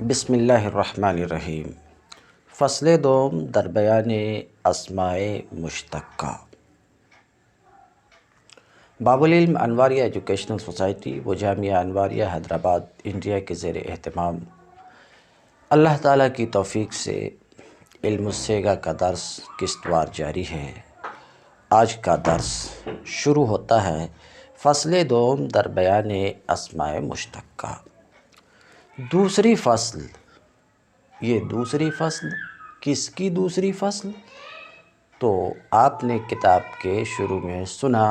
بسم اللہ الرحمن الرحیم۔ فصل دوم در بیان اسماء مشتقہ۔ باب العلم انواریہ ایجوکیشنل سوسائٹی و جامعہ انواریہ حیدرآباد انڈیا کے زیر اہتمام اللہ تعالیٰ کی توفیق سے علم الصیغہ کا درس قسط وار جاری ہے۔ آج کا درس شروع ہوتا ہے فصل دوم در بیان اسماء مشتقہ۔ دوسری فصل، یہ دوسری فصل کس کی دوسری فصل؟ تو آپ نے کتاب کے شروع میں سنا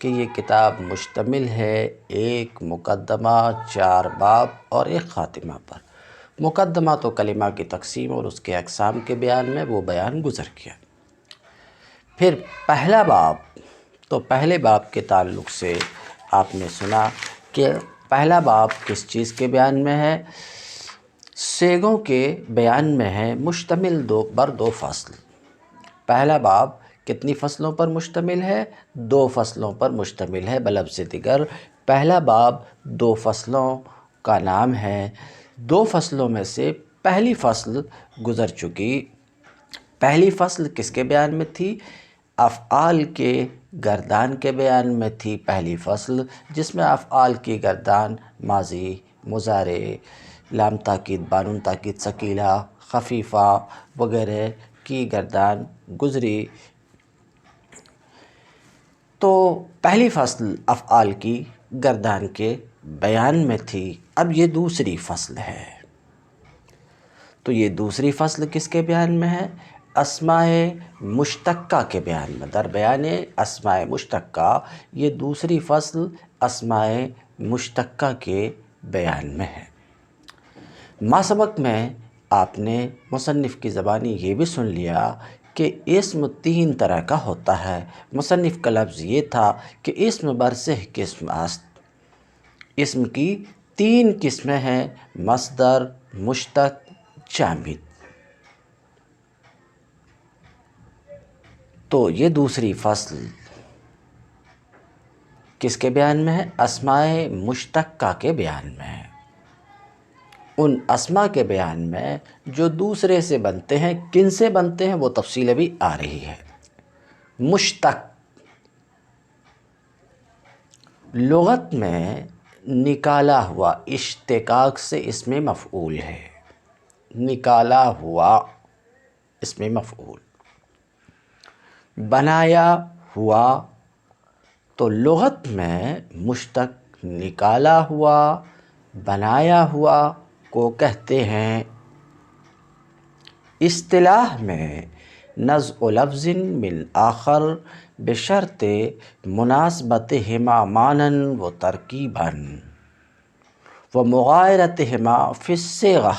کہ یہ کتاب مشتمل ہے ایک مقدمہ، 4 باب اور ایک خاتمہ پر۔ مقدمہ تو کلمہ کی تقسیم اور اس کے اقسام کے بیان میں وہ بیان گزر گیا۔ پھر پہلا باب، تو پہلے باب کے تعلق سے آپ نے سنا کہ پہلا باب کس چیز کے بیان میں ہے؟ صیغوں کے بیان میں ہے، مشتمل بر 2 فصل۔ پہلا باب کتنی فصلوں پر مشتمل ہے؟ 2 فصلوں پر مشتمل ہے۔ بلفظ دیگر پہلا باب 2 فصلوں کا نام ہے۔ 2 فصلوں میں سے پہلی فصل گزر چکی۔ پہلی فصل کس کے بیان میں تھی؟ افعال کے گردان کے بیان میں تھی پہلی فصل، جس میں افعال کی گردان ماضی، مضارع، لام تاکید، بانون تاکید ثقیلہ، خفیفہ وغیرہ کی گردان گزری۔ تو پہلی فصل افعال کی گردان کے بیان میں تھی۔ اب یہ دوسری فصل ہے۔ تو یہ دوسری فصل کس کے بیان میں ہے؟ اسماء مشتقہ کے بیان میں۔ در بیان اسماء مشتقہ، یہ دوسری فصل اسماء مشتقہ کے بیان میں ہے۔ ما سبق میں آپ نے مصنف کی زبانی یہ بھی سن لیا کہ اسم 3 طرح کا ہوتا ہے۔ مصنف کا لفظ یہ تھا کہ اسم برسہ قسم است۔ اسم کی 3 قسمیں ہیں: مصدر، مشتق، جامد۔ تو یہ دوسری فصل کس کے بیان میں ہے؟ اسماء مشتقہ کے بیان میں ہے۔ ان اسماء کے بیان میں جو دوسرے سے بنتے ہیں، کن سے بنتے ہیں وہ تفصیل ابھی آ رہی ہے۔ مشتق لغت میں نکالا ہوا، اشتقاق سے اسم مفعول ہے۔ نکالا ہوا اسم مفعول، بنایا ہوا، تو لغت میں مشتق نکالا ہوا، بنایا ہوا کو کہتے ہیں۔ اصطلاح میں نزع لفظ من آخر بشرط مناسبتہما معنی و ترکیبا و مغایرتہما فی الصیغہ۔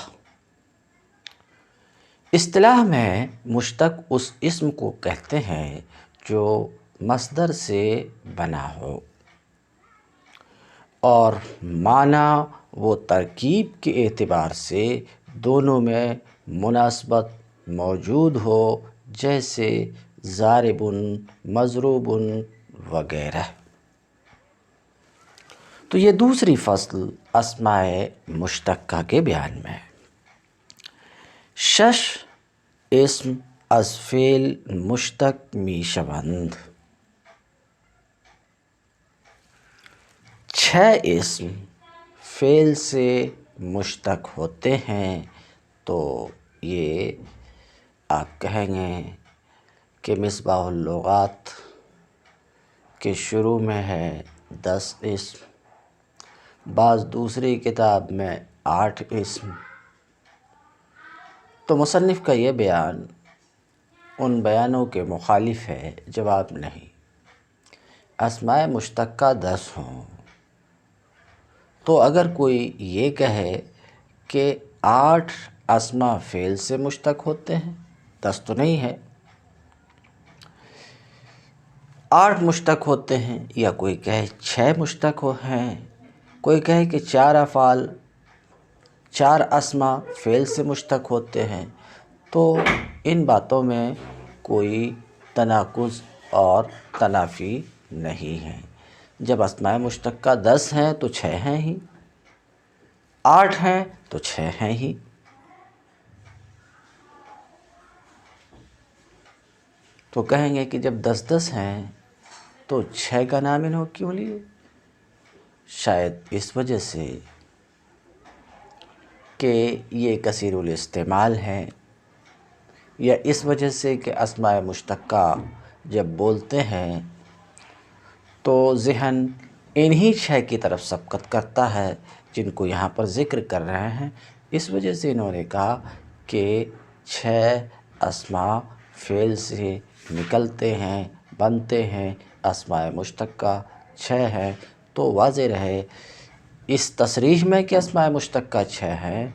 اصطلاح میں مشتق اس اسم کو کہتے ہیں جو مصدر سے بنا ہو اور معنی و ترکیب کے اعتبار سے دونوں میں مناسبت موجود ہو، جیسے ضارب، مضروب وغیرہ۔ تو یہ دوسری فصل اسماء مشتقہ کے بیان میں ہے۔ 6 اسم از فعل مشتق می شوند۔ 6 اسم فعل سے مشتق ہوتے ہیں۔ تو یہ آپ کہیں گے کہ مصباح اللغات کے شروع میں ہے 10 اسم، بعض دوسری کتاب میں 8 اسم۔ تو مصنف کا یہ بیان ان بیانوں کے مخالف ہے۔ جواب نہیں۔ اسماء مشتقہ 10 ہوں تو اگر کوئی یہ کہے کہ 8 اسماء فعل سے مشتق ہوتے ہیں، 10 تو نہیں ہے، 8 مشتق ہوتے ہیں، یا کوئی کہے 6 مشتق ہیں، کوئی کہے کہ 4 افعال، 4 اسماء فعل سے مشتق ہوتے ہیں، تو ان باتوں میں کوئی تناقض اور تنافی نہیں ہے۔ جب اسماء مشتقہ 10 ہیں تو 6 ہیں ہی۔ 8 ہیں تو 6 ہیں ہی۔ تو کہیں گے کہ جب 10 ہیں تو 6 کا نام انہوں کیوں لیے؟ شاید اس وجہ سے کہ یہ کثیر الاستعمال ہیں، یا اس وجہ سے کہ اسماء مشتقہ جب بولتے ہیں تو ذہن انہی 6 کی طرف سبقت کرتا ہے جن کو یہاں پر ذکر کر رہے ہیں۔ اس وجہ سے انہوں نے کہا کہ 6 اسماء فعل سے نکلتے ہیں، بنتے ہیں، اسماء مشتقہ 6 ہیں۔ تو واضح رہے اس تصریح میں کہ اسماء مشتقہ 6 ہیں،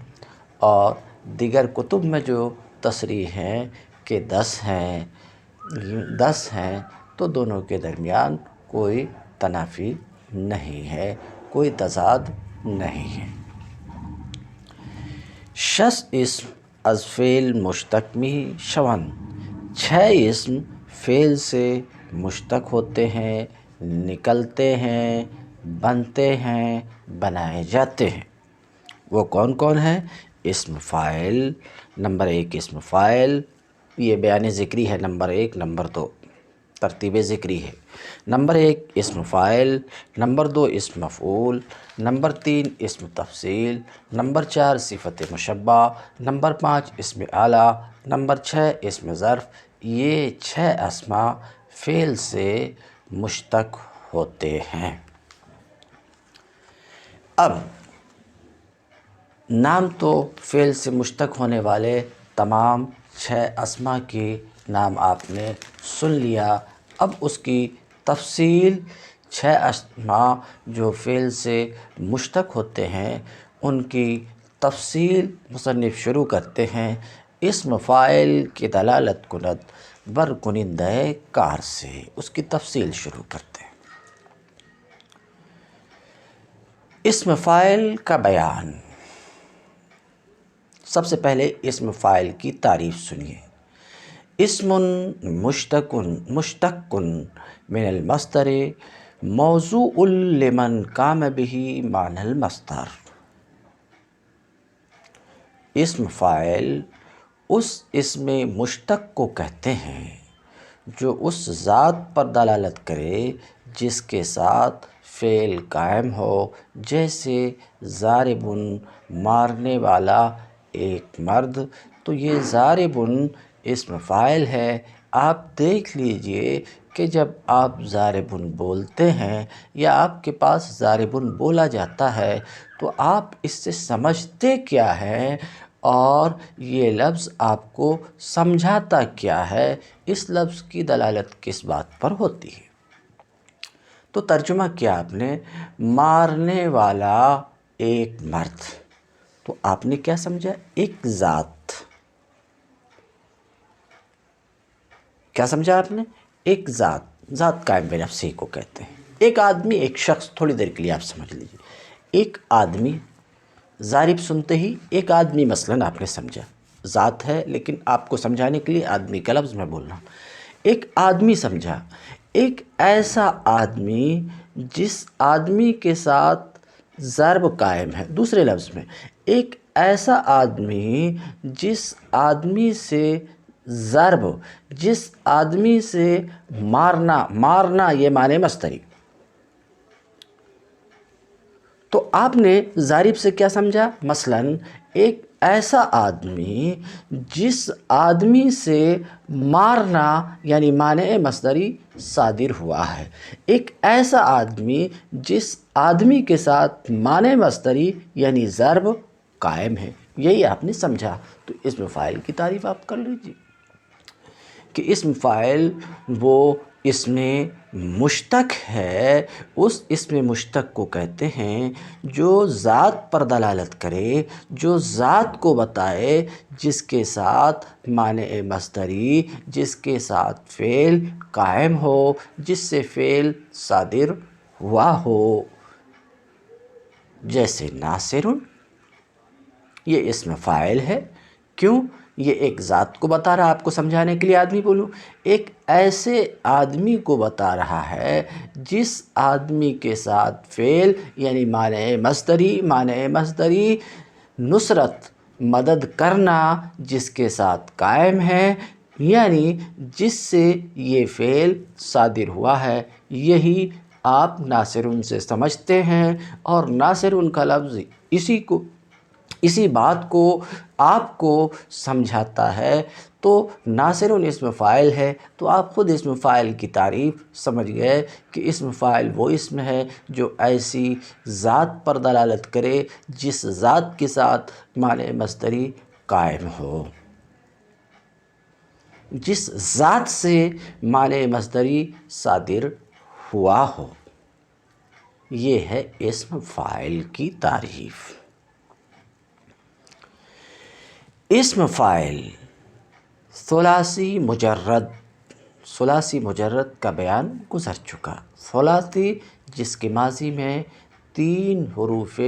اور دیگر کتب میں جو تصریح ہیں کہ 10 ہیں، تو دونوں کے درمیان کوئی تنافی نہیں ہے، کوئی تضاد نہیں ہے۔ 6 اسم از فعل مشتق می شون، 6 اسم فعل سے مشتق ہوتے ہیں، نکلتے ہیں، بنتے ہیں، بنائے جاتے ہیں۔ وہ کون کون ہیں؟ اسم فاعل، نمبر 1 اسم فاعل، یہ بیان ذکری ہے، نمبر 1، نمبر 2 ترتیب ذکری ہے۔ نمبر 1 اسم فاعل، نمبر 2 اسم مفعول، نمبر 3 اسم تفصیل، نمبر 4 صفت مشبہ، نمبر 5 اسم اعلیٰ، نمبر 6 اسم ظرف۔ یہ 6 اسماء فعل سے مشتق ہوتے ہیں۔ اب نام تو فعل سے مشتق ہونے والے تمام 6 اسماء کی نام آپ نے سن لیا۔ اب اس کی تفصیل 6 اسماء جو فعل سے مشتق ہوتے ہیں ان کی تفصیل مصنف شروع کرتے ہیں۔ اسم فاعل کی دلالت کند بر کنندہ کار سے، اس کی تفصیل شروع کرتے ہیں۔ اسم فاعل کا بیان۔ سب سے پہلے اسم فاعل کی تعریف سنیے۔ اسم مشتق من المصدر موضوع لمن قام به معنی المصدر۔ اسم فاعل اس اسم مشتق کو کہتے ہیں جو اس ذات پر دلالت کرے جس کے ساتھ فعل قائم ہو، جیسے ضارب، مارنے والا ایک مرد۔ تو یہ ضارب اسم فاعل ہے۔ آپ دیکھ لیجئے کہ جب آپ ضارب بولتے ہیں یا آپ کے پاس ضارب بولا جاتا ہے تو آپ اس سے سمجھتے کیا ہیں، اور یہ لفظ آپ کو سمجھاتا کیا ہے، اس لفظ کی دلالت کس بات پر ہوتی ہے۔ تو ترجمہ کیا آپ نے، مارنے والا ایک مرد، تو آپ نے کیا سمجھا، ایک ذات۔ کیا سمجھا آپ نے؟ ایک ذات قائم بنفسی کو کہتے ہیں۔ ایک آدمی، ایک شخص، تھوڑی دیر کے لیے آپ سمجھ لیجیے، ایک آدمی، ضارب سنتے ہی ایک آدمی مثلاً آپ نے سمجھا، ذات ہے لیکن آپ کو سمجھانے کے لیے آدمی کا لفظ میں بول رہا ہوں۔ ایک آدمی سمجھا، ایک ایسا آدمی جس آدمی کے ساتھ ضرب قائم ہے، دوسرے لفظ میں ایک ایسا آدمی جس آدمی سے ضرب، جس آدمی سے مارنا یہ معنی مصدری۔ تو آپ نے ضارب سے کیا سمجھا، مثلاً ایک ایسا آدمی جس آدمی سے مارنا یعنی معنی مصدری صادر ہوا ہے، ایک ایسا آدمی جس آدمی کے ساتھ معنی مصدری یعنی ضرب قائم ہے، یہی آپ نے سمجھا۔ تو اسم فاعل کی تعریف آپ کر لیجیے کہ اسم فاعل وہ اسم مشتق ہے، اس اسم مشتق کو کہتے ہیں جو ذات پر دلالت کرے، جو ذات کو بتائے، جس کے ساتھ معنی مصدری، جس کے ساتھ فعل قائم ہو، جس سے فعل صادر ہوا ہو، جیسے ناصر، یہ اسم فاعل ہے کیوں؟ یہ ایک ذات کو بتا رہا، آپ کو سمجھانے کے لیے آدمی بولوں، ایک ایسے آدمی کو بتا رہا ہے جس آدمی کے ساتھ فعل یعنی معنی مصدری نصرت مدد کرنا جس کے ساتھ قائم ہے، یعنی جس سے یہ فعل صادر ہوا ہے، یہی آپ ناصرun سے سمجھتے ہیں، اور ناصرun کا لفظ اسی بات کو آپ کو سمجھاتا ہے۔ تو ناصرun اسم فاعل ہے، تو آپ خود اسم فاعل کی تعریف سمجھ گئے کہ اسم فاعل وہ اسم ہے جو ایسی ذات پر دلالت کرے جس ذات کے ساتھ معنی مصدری قائم ہو، جس ذات سے معنی مصدری صادر ہوا ہو، یہ ہے اسم فاعل کی تعریف۔ اسم فاعل ثلاثی مجرد کا بیان گزر چکا۔ ثلاثی جس کے ماضی میں 3 حروف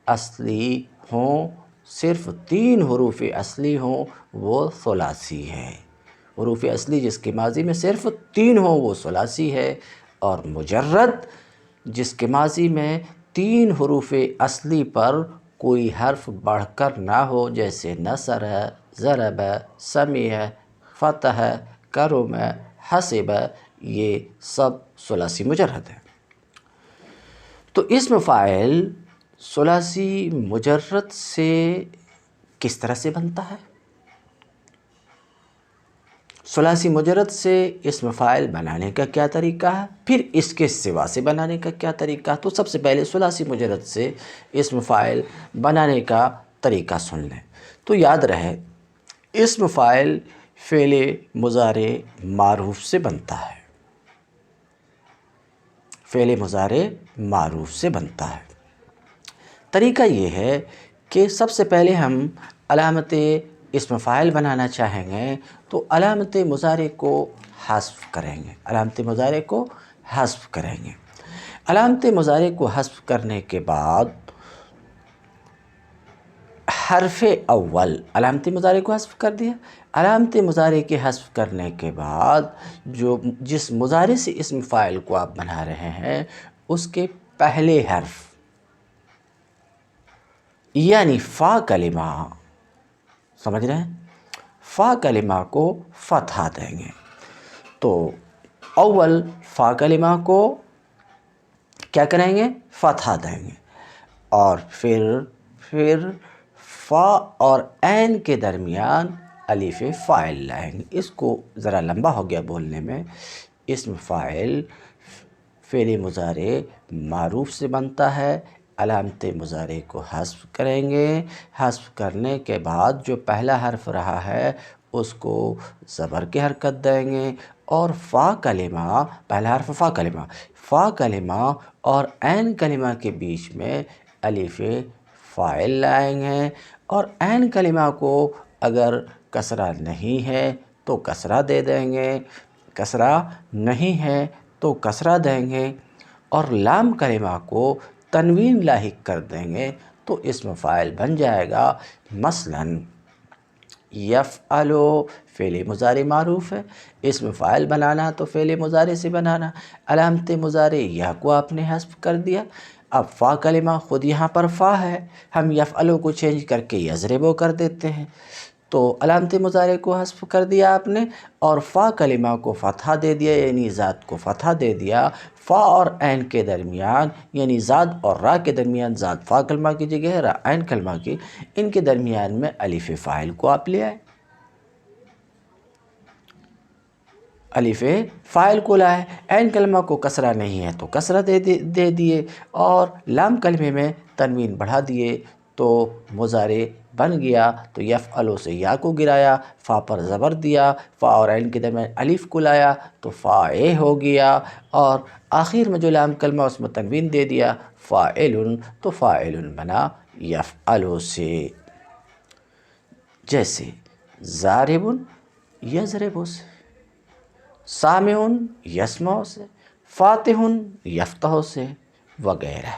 اصلی ہوں، صرف 3 حروف اصلی ہوں، وہ ثلاثی ہے۔ حروف اصلی جس کے ماضی میں صرف 3 ہوں وہ ثلاثی ہے، اور مجرد جس کے ماضی میں 3 حروف اصلی پر کوئی حرف بڑھ کر نہ ہو، جیسے نصر، ضرب، سمع، فتح، کرم، حسب، یہ سب ثلاثی مجرد ہے۔ تو اسم فاعل ثلاثی مجرد سے کس طرح سے بنتا ہے؟ ثلاثی مجرد سے اسم فاعل بنانے کا کیا طریقہ ہے، پھر اس کے سوا سے بنانے کا کیا طریقہ ہے؟ تو سب سے پہلے ثلاثی مجرد سے اسم فاعل بنانے کا طریقہ سن لیں۔ تو یاد رہے، اسم فاعل فعل مضارع معروف سے بنتا ہے، فعل مضارع معروف سے بنتا ہے۔ طریقہ یہ ہے کہ سب سے پہلے ہم علامت اسم فاعل بنانا چاہیں گے تو علامت مضارع کو حذف کریں گے، علامت مضارع کو حذف کریں گے۔ علامت مضارع کو حذف کرنے کے بعد حرف اول، علامت مضارع کو حذف کر دیا، علامت مضارع کے حذف کرنے کے بعد جس مضارع سے اسم فاعل کو آپ بنا رہے ہیں اس کے پہلے حرف یعنی فا کلمہ، سمجھ رہے ہیں، فا کلمہ کو فتحہ دیں گے۔ تو اول فا کلمہ کو کیا کریں گے؟ فتحہ دیں گے، اور پھر فا اور عین کے درمیان الف فاعل لائیں گے۔ اس کو ذرا لمبا ہو گیا بولنے میں۔ اسم فاعل فعل مضارع معروف سے بنتا ہے، علامت مضارع کو حذف کریں گے، حذف کرنے کے بعد جو پہلا حرف رہا ہے اس کو زبر کی حرکت دیں گے، اور فا کلمہ، پہلا حرف فا کلمہ اور عین کلمہ کے بیچ میں الف فاعل لائیں گے، اور عین کلمہ کو اگر کسرہ نہیں ہے تو کسرہ دے دیں گے، کسرہ نہیں ہے تو کسرہ دیں گے، اور لام کلمہ کو تنوین لاحق کر دیں گے تو اسم فاعل بن جائے گا۔ مثلاً یفعل فعل مضارع معروف ہے، اسم فاعل بنانا تو فعل مضارع سے بنانا، علامت مضارع یا کو آپ نے حذف کر دیا۔ اب فا کلمہ خود یہاں پر فا ہے، ہم یفعل کو چینج کر کے یضرب کر دیتے ہیں، تو علامت مضارع کو حذف کر دیا آپ نے، اور فا کلمہ کو فتحہ دے دیا، یعنی ذات کو فتحہ دے دیا۔ فا اور عین کے درمیان، یعنی ذات اور را کے درمیان، ذات فا کلمہ کی جگہ ہے، را عین کلمہ کی، ان کے درمیان میں الف فاعل کو آپ لے آئے، الف فاعل کو لائے، عین کلمہ کو کسرہ نہیں ہے تو کسرہ دے دیے، اور لام کلمے میں تنوین بڑھا دیے تو مضارع بن گیا۔ تو یفعل سے یا کو گرایا، فا پر زبر دیا، فا اور عین کے درمیان الف کو لایا تو فاعے ہو گیا، اور آخر میں جو لام کلمہ اس میں تنوین دے دیا فاعل، تو فاعل بنا یفعل سے، جیسے ضارب یضرب سے، سامع یسمع سے، فاتح یفتح سے، وغیرہ۔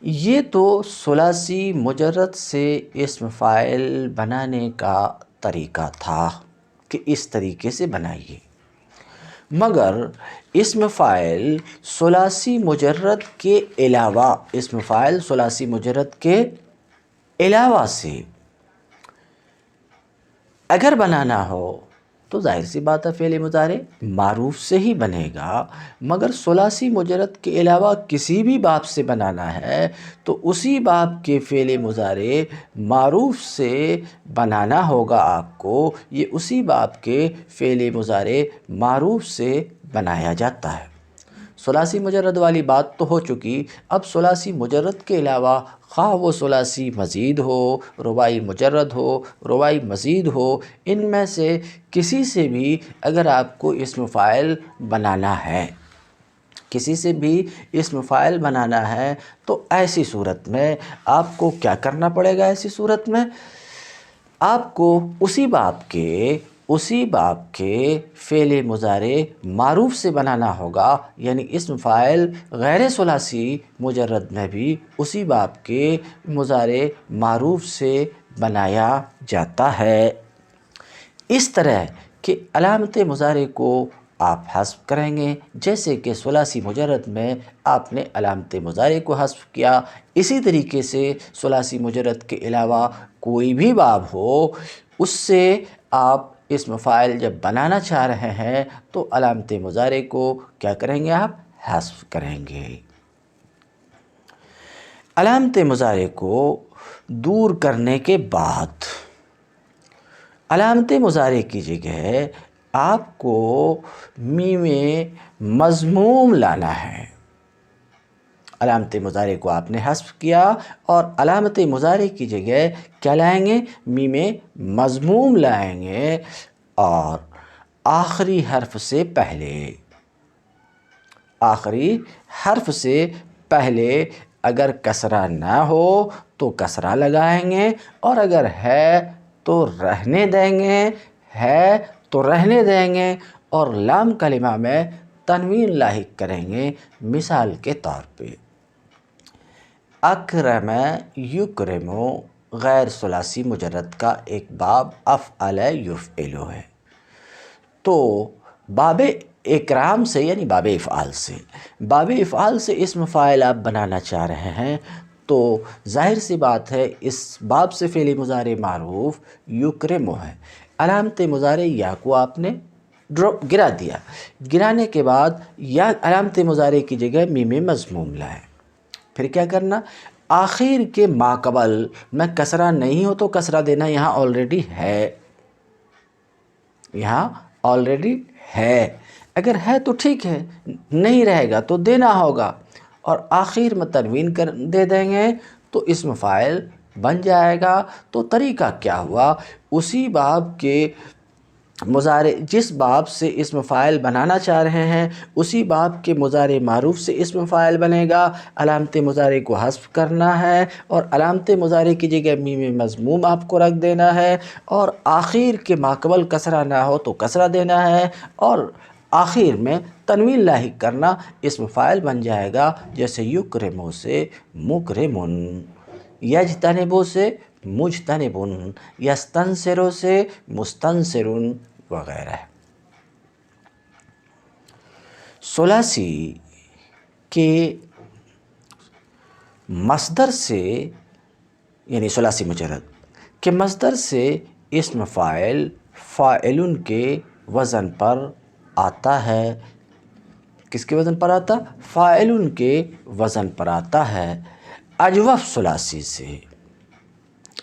یہ تو ثلاثی مجرد سے اسم فاعل بنانے کا طریقہ تھا کہ اس طریقے سے بنائیے، مگر اسم فاعل ثلاثی مجرد کے علاوہ، اسم فاعل ثلاثی مجرد کے علاوہ سے اگر بنانا ہو تو ظاہر سی بات ہے فعل مضارع معروف سے ہی بنے گا، مگر ثلاثی مجرد کے علاوہ کسی بھی باب سے بنانا ہے تو اسی باب کے فعل مضارع معروف سے بنانا ہوگا آپ کو۔ یہ اسی باب کے فعل مضارع معروف سے بنایا جاتا ہے۔ ثلاثی مجرد والی بات تو ہو چکی، اب ثلاثی مجرد کے علاوہ خواہ وہ ثلاثی مزید ہو، رباعی مجرد ہو، رباعی مزید ہو، ان میں سے کسی سے بھی اگر آپ کو اسم فاعل بنانا ہے، کسی سے بھی اسم فاعل بنانا ہے تو ایسی صورت میں آپ کو کیا کرنا پڑے گا؟ ایسی صورت میں آپ کو اسی باب کے فعل مضارع معروف سے بنانا ہوگا، یعنی اسم فاعل غیر ثلاثی مجرد میں بھی اسی باب کے مضارع معروف سے بنایا جاتا ہے۔ اس طرح کہ علامت مضارع کو آپ حذف کریں گے، جیسے کہ ثلاثی مجرد میں آپ نے علامت مضارع کو حذف کیا، اسی طریقے سے ثلاثی مجرد کے علاوہ کوئی بھی باب ہو، اس سے آپ اسم فاعل جب بنانا چاہ رہے ہیں تو علامت مضارع کو کیا کریں گے؟ آپ حذف کریں گے۔ علامت مضارع کو دور کرنے کے بعد علامت مضارع کی جگہ آپ کو میم مضموم لانا ہے۔ علامت مضارع کو آپ نے حذف کیا اور علامت مضارع کی جگہ کیا لائیں گے؟ میم مضموم لائیں گے، اور آخری حرف سے پہلے اگر کسرہ نہ ہو تو کسرہ لگائیں گے، اور اگر ہے تو رہنے دیں گے، اور لام کلمہ میں تنوین لاحق کریں گے۔ مثال کے طور پہ اکرم یکرم غیر ثلاثی مجرد کا ایک باب افعل یفعل ہے، تو باب اکرام سے یعنی باب افعال سے اسم فاعل آپ بنانا چاہ رہے ہیں، تو ظاہر سی بات ہے اس باب سے فعل مضارع معروف یکرم ہے، علامت مضارع یا کو آپ نے گرا دیا، گرانے کے بعد یا علامت مضارع کی جگہ میم مضموم لائیں۔ پھر کیا کرنا؟ آخر کے ماقبل میں کسرہ نہیں ہو تو کسرہ دینا، یہاں آلریڈی ہے، اگر ہے تو ٹھیک ہے، نہیں رہے گا تو دینا ہوگا، اور آخر میں تنوین دے دیں گے تو اسم فاعل بن جائے گا۔ تو طریقہ کیا ہوا؟ اسی باب کے مضارع، جس باب سے اسم فاعل بنانا چاہ رہے ہیں اسی باب کے مضارع معروف سے اسم فاعل بنے گا، علامت مضارع کو حذف کرنا ہے، اور علامت مضارع کی جگہ میم مضموم آپ کو رکھ دینا ہے، اور آخر کے ماقبل کسرہ نہ ہو تو کسرہ دینا ہے، اور آخر میں تنوین لاحق کرنا، اسم فاعل بن جائے گا، جیسے یکرمو سے مکرمن، یجتنبو سے مجتنبن، یستنصرو سے مستنصرن وغیرہ۔ ثلاثی کے مصدر سے یعنی ثلاثی مجرد کے مصدر سے اسم فاعل فاعلن کے وزن پر آتا ہے۔ کس کے وزن پر آتا؟ فاعلن کے وزن پر آتا ہے۔ اجوف ثلاثی سے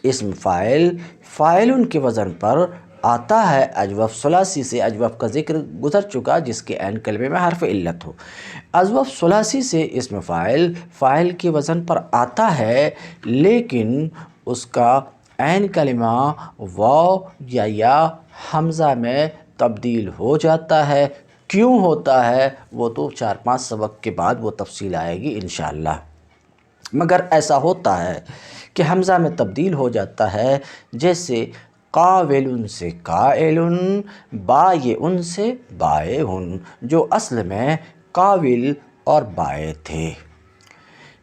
اسم فاعل فاعلن کے وزن پر آتا ہے، اجوف ثلاثی سے، اجوف کا ذکر گزر چکا جس کے عین کلمے میں حرف علت ہو۔ اجوف ثلاثی سے اسم فاعل فاعل کے وزن پر آتا ہے، لیکن اس کا عین کلمہ واو یا حمزہ میں تبدیل ہو جاتا ہے۔ کیوں ہوتا ہے وہ تو 4-5 سبق کے بعد وہ تفصیل آئے گی انشاءاللہ، مگر ایسا ہوتا ہے کہ حمزہ میں تبدیل ہو جاتا ہے، جیسے قاولن سے قائلن، بائعن سے بائعن، جو اصل میں قاول اور بائع تھے۔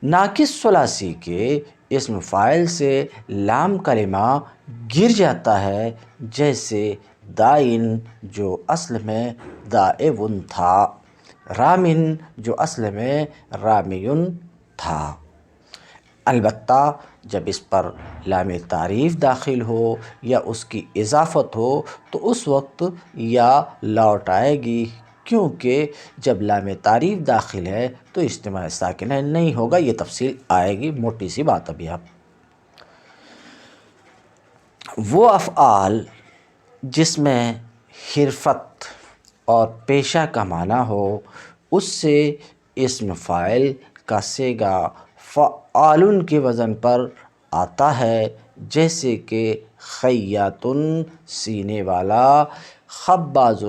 ناقص ثلاثی کے اسم فاعل سے لام کلمہ گر جاتا ہے، جیسے دائن جو اصل میں دائون تھا، رامن جو اصل میں رامیون تھا۔ البتہ جب اس پر لام تعریف داخل ہو یا اس کی اضافت ہو تو اس وقت یا لوٹ آئے گی، کیونکہ جب لام تعریف داخل ہے تو اجتماع ساکنہ نہیں ہوگا۔ یہ تفصیل آئے گی، موٹی سی بات ابھی آپ۔ وہ افعال جس میں حرفت اور پیشہ کا معنی ہو، اس سے اسم فاعل کا صیغہ فعال کے وزن پر آتا ہے، جیسے کہ خیاط سینے والا، خباز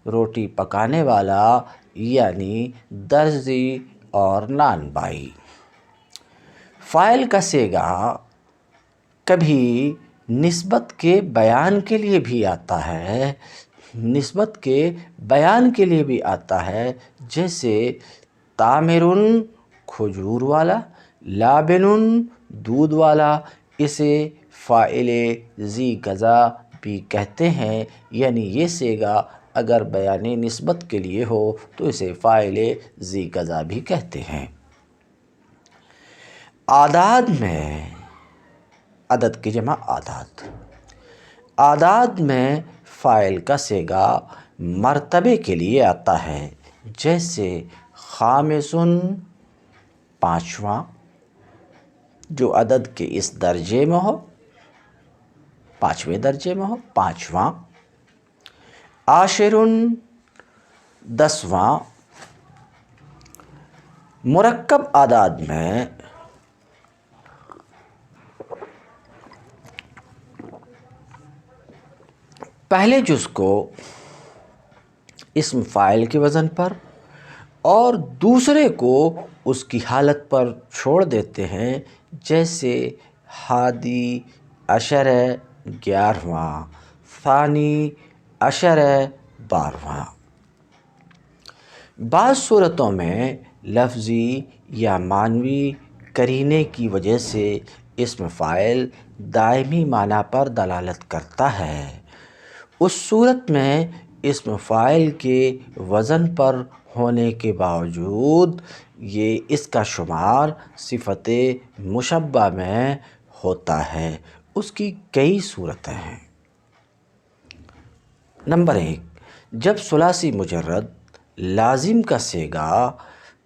روٹی پکانے والا، یعنی درزی اور نان بائی۔ فاعل کا صیغہ کبھی نسبت کے بیان کے لیے بھی آتا ہے، جیسے تامر کھجور والا، لابن دودھ والا۔ اسے فاعل ذی غذا بھی کہتے ہیں، یعنی یہ صیغہ اگر بیان نسبت کے لیے ہو تو اسے فاعل ذی غذا بھی کہتے ہیں۔ اعداد میں، عدد کی جمع اعداد، اعداد میں فاعل کا صیغہ مرتبے کے لیے آتا ہے، جیسے خامس پانچواں، جو عدد کے اس درجے میں ہو، پانچویں درجے میں ہو، پانچواں۔ عاشر دسواں۔ مرکب اعداد میں پہلے جز کو اسم فاعل کے وزن پر اور دوسرے کو اس کی حالت پر چھوڑ دیتے ہیں، جیسے ہادی عشر 11واں، ثانی عشر 12واں۔ بعض صورتوں میں لفظی یا معنوی قرینے کی وجہ سے اسم فاعل دائمی معنی پر دلالت کرتا ہے۔ اس صورت میں اسم فاعل کے وزن پر ہونے کے باوجود اس کا شمار صفت مشبہ میں ہوتا ہے۔ اس کی کئی صورتیں ہیں۔ نمبر 1، جب ثلاثی مجرد لازم کا صیغہ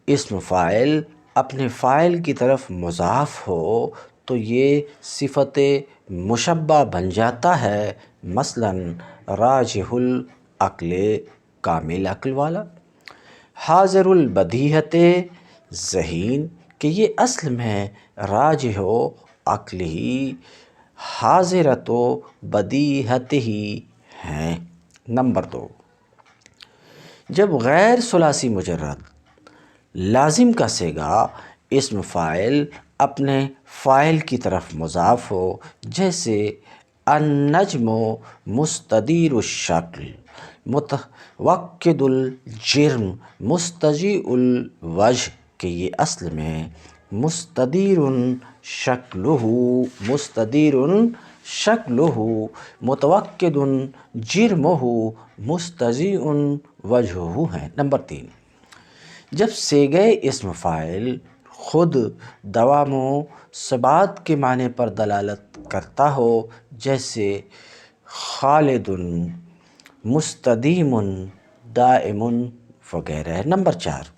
اسم فاعل اپنے فاعل کی طرف مضاف ہو تو یہ صفت مشبہ بن جاتا ہے، مثلاً راجح العقل، کامل عقل والا، حاضر البدیہۃ، ذہین، کہ یہ اصل میں راجح عقلہ حاضرۃ بدیہتہ ہیں۔ نمبر 2، جب غیر ثلاثی مجرد لازم کا صیغہ اسم فاعل اپنے فاعل کی طرف مضاف ہو، جیسے النجم مستدیر الشکل، متوکد الجرم، مستضیء الوجہ، کہ یہ اصل میں مستدیر شکلہ متوکد جرمہ مستضیء وجہہ ہیں۔ نمبر 3، جب صیغہ اسم فاعل خود دوام و ثبات کے معنی پر دلالت کرتا ہو، جیسے خالد، مستدیم، دائم وغیرہ۔ نمبر 4،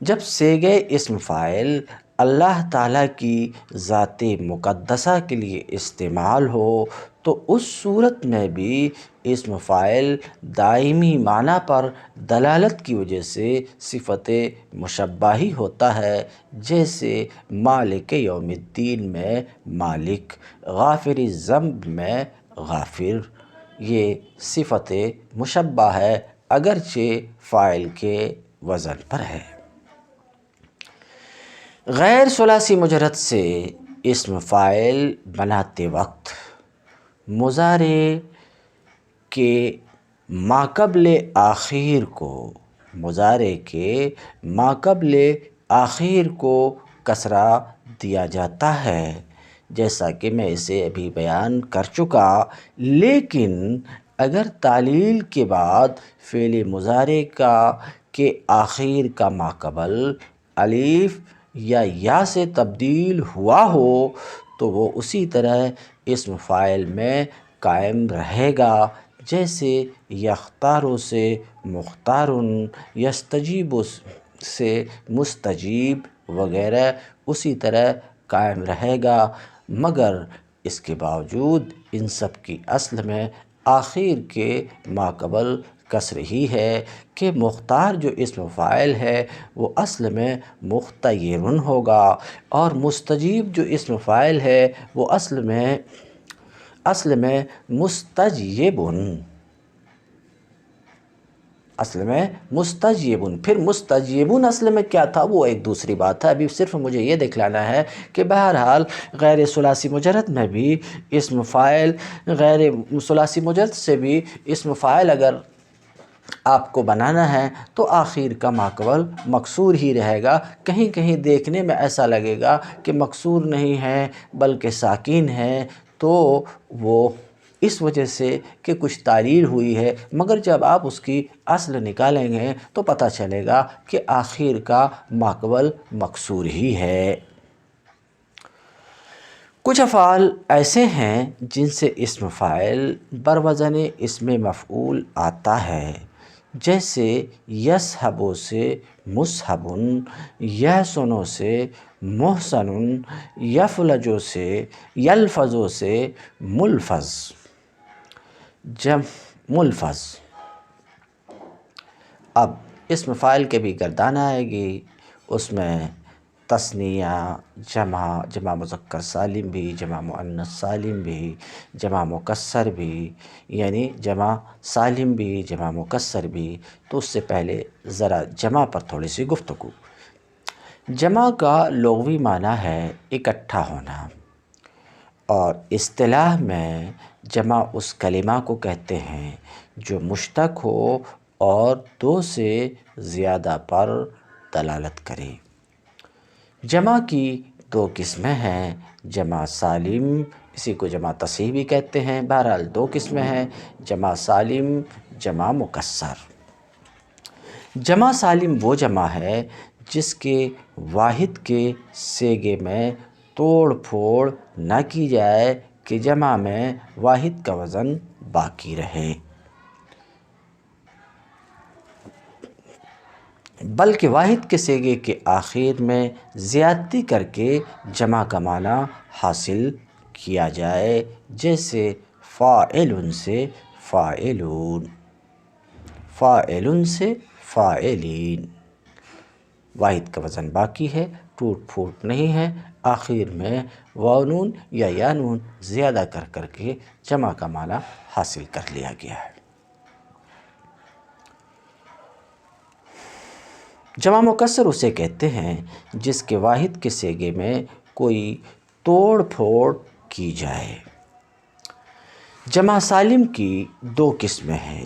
جب صیغہ اسم فاعل اللہ تعالیٰ کی ذات مقدسہ کے لیے استعمال ہو تو اس صورت میں بھی اسم فاعل دائمی معنی پر دلالت کی وجہ سے صفت مشبہ ہی ہوتا ہے، جیسے مالک یوم الدین میں مالک، غافر الذنب میں غافر۔ یہ صفت مشبہ ہے، اگرچہ فاعل کے وزن پر ہے۔ غیر ثلاثی مجرد سے اسم فاعل بناتے وقت مضارع کے ماقبل آخر کو آخر کو کسرہ دیا جاتا ہے، جیسا کہ میں اسے ابھی بیان کر چکا۔ لیکن اگر تعلیل کے بعد فعل مضارع کے آخر کا ماقبل الف یا یا سے تبدیل ہوا ہو تو وہ اسی طرح اسم فاعل میں قائم رہے گا، جیسے یختارو سے مختارن، یستجیب سے مستجیب وغیرہ اسی طرح قائم رہے گا، مگر اس کے باوجود ان سب کی اصل میں آخر کے ماقبل کسر ہی ہے کہ مختار جو اسم فاعل ہے وہ اصل میں مختیرن ہوگا، اور مستجیب جو اسم فاعل ہے وہ اصل میں مستجیبن پھر مستجیبن اصل میں کیا تھا وہ ایک دوسری بات ہے، ابھی صرف مجھے یہ دکھلانا ہے کہ بہرحال غیر ثلاثی مجرد میں بھی اسم فاعل، غیر ثلاثی مجرد سے بھی اسم فاعل اگر آپ کو بنانا ہے تو آخر کا ماقبل مکسور ہی رہے گا۔ کہیں کہیں دیکھنے میں ایسا لگے گا کہ مکسور نہیں ہے بلکہ ساکن ہے، تو وہ اس وجہ سے کہ کچھ تعلیل ہوئی ہے، مگر جب آپ اس کی اصل نکالیں گے تو پتہ چلے گا کہ آخر کا ماقبل مکسور ہی ہے۔ کچھ افعال ایسے ہیں جن سے اسم فاعل بروزن اسم مفعول آتا ہے، جیسے یصحب سے مصحبن، یحسن سے محسن، یلفظ سے ملفظ۔ اب اسم فاعل کے بھی گردان آئے گی، اس میں تثنیہ، جمع مذکر سالم بھی، جمع مؤنث سالم بھی، جمع مکسر بھی، یعنی جمع سالم بھی جمع مکسر بھی۔ تو اس سے پہلے ذرا جمع پر تھوڑی سی گفتگو۔ جمع کا لغوی معنی ہے اکٹھا ہونا، اور اصطلاح میں جمع اس کلمہ کو کہتے ہیں جو مشتق ہو اور دو سے زیادہ پر دلالت کرے۔ جمع کی دو قسمیں ہیں، جمع سالم، اسی کو جمع تصحیح بھی کہتے ہیں، بہرحال دو قسمیں ہیں، جمع سالم، جمع مکسر۔ جمع سالم وہ جمع ہے جس کے واحد کے صیغے میں توڑ پھوڑ نہ کی جائے کہ جمع میں واحد کا وزن باقی رہے، بلکہ واحد کے صیغے کے آخر میں زیادتی کر کے جمع کا معنی حاصل کیا جائے، جیسے فاعل سے فاعلون، فاعل سے فاعلین۔ واحد کا وزن باقی ہے، ٹوٹ پھوٹ نہیں ہے، آخر میں واو نون یا یا نون زیادہ کر کے جمع کا معنی حاصل کر لیا گیا ہے۔ جمع مکسر اسے کہتے ہیں جس کے واحد کے صیغے میں کوئی توڑ پھوڑ کی جائے۔ جمع سالم کی دو قسمیں ہیں،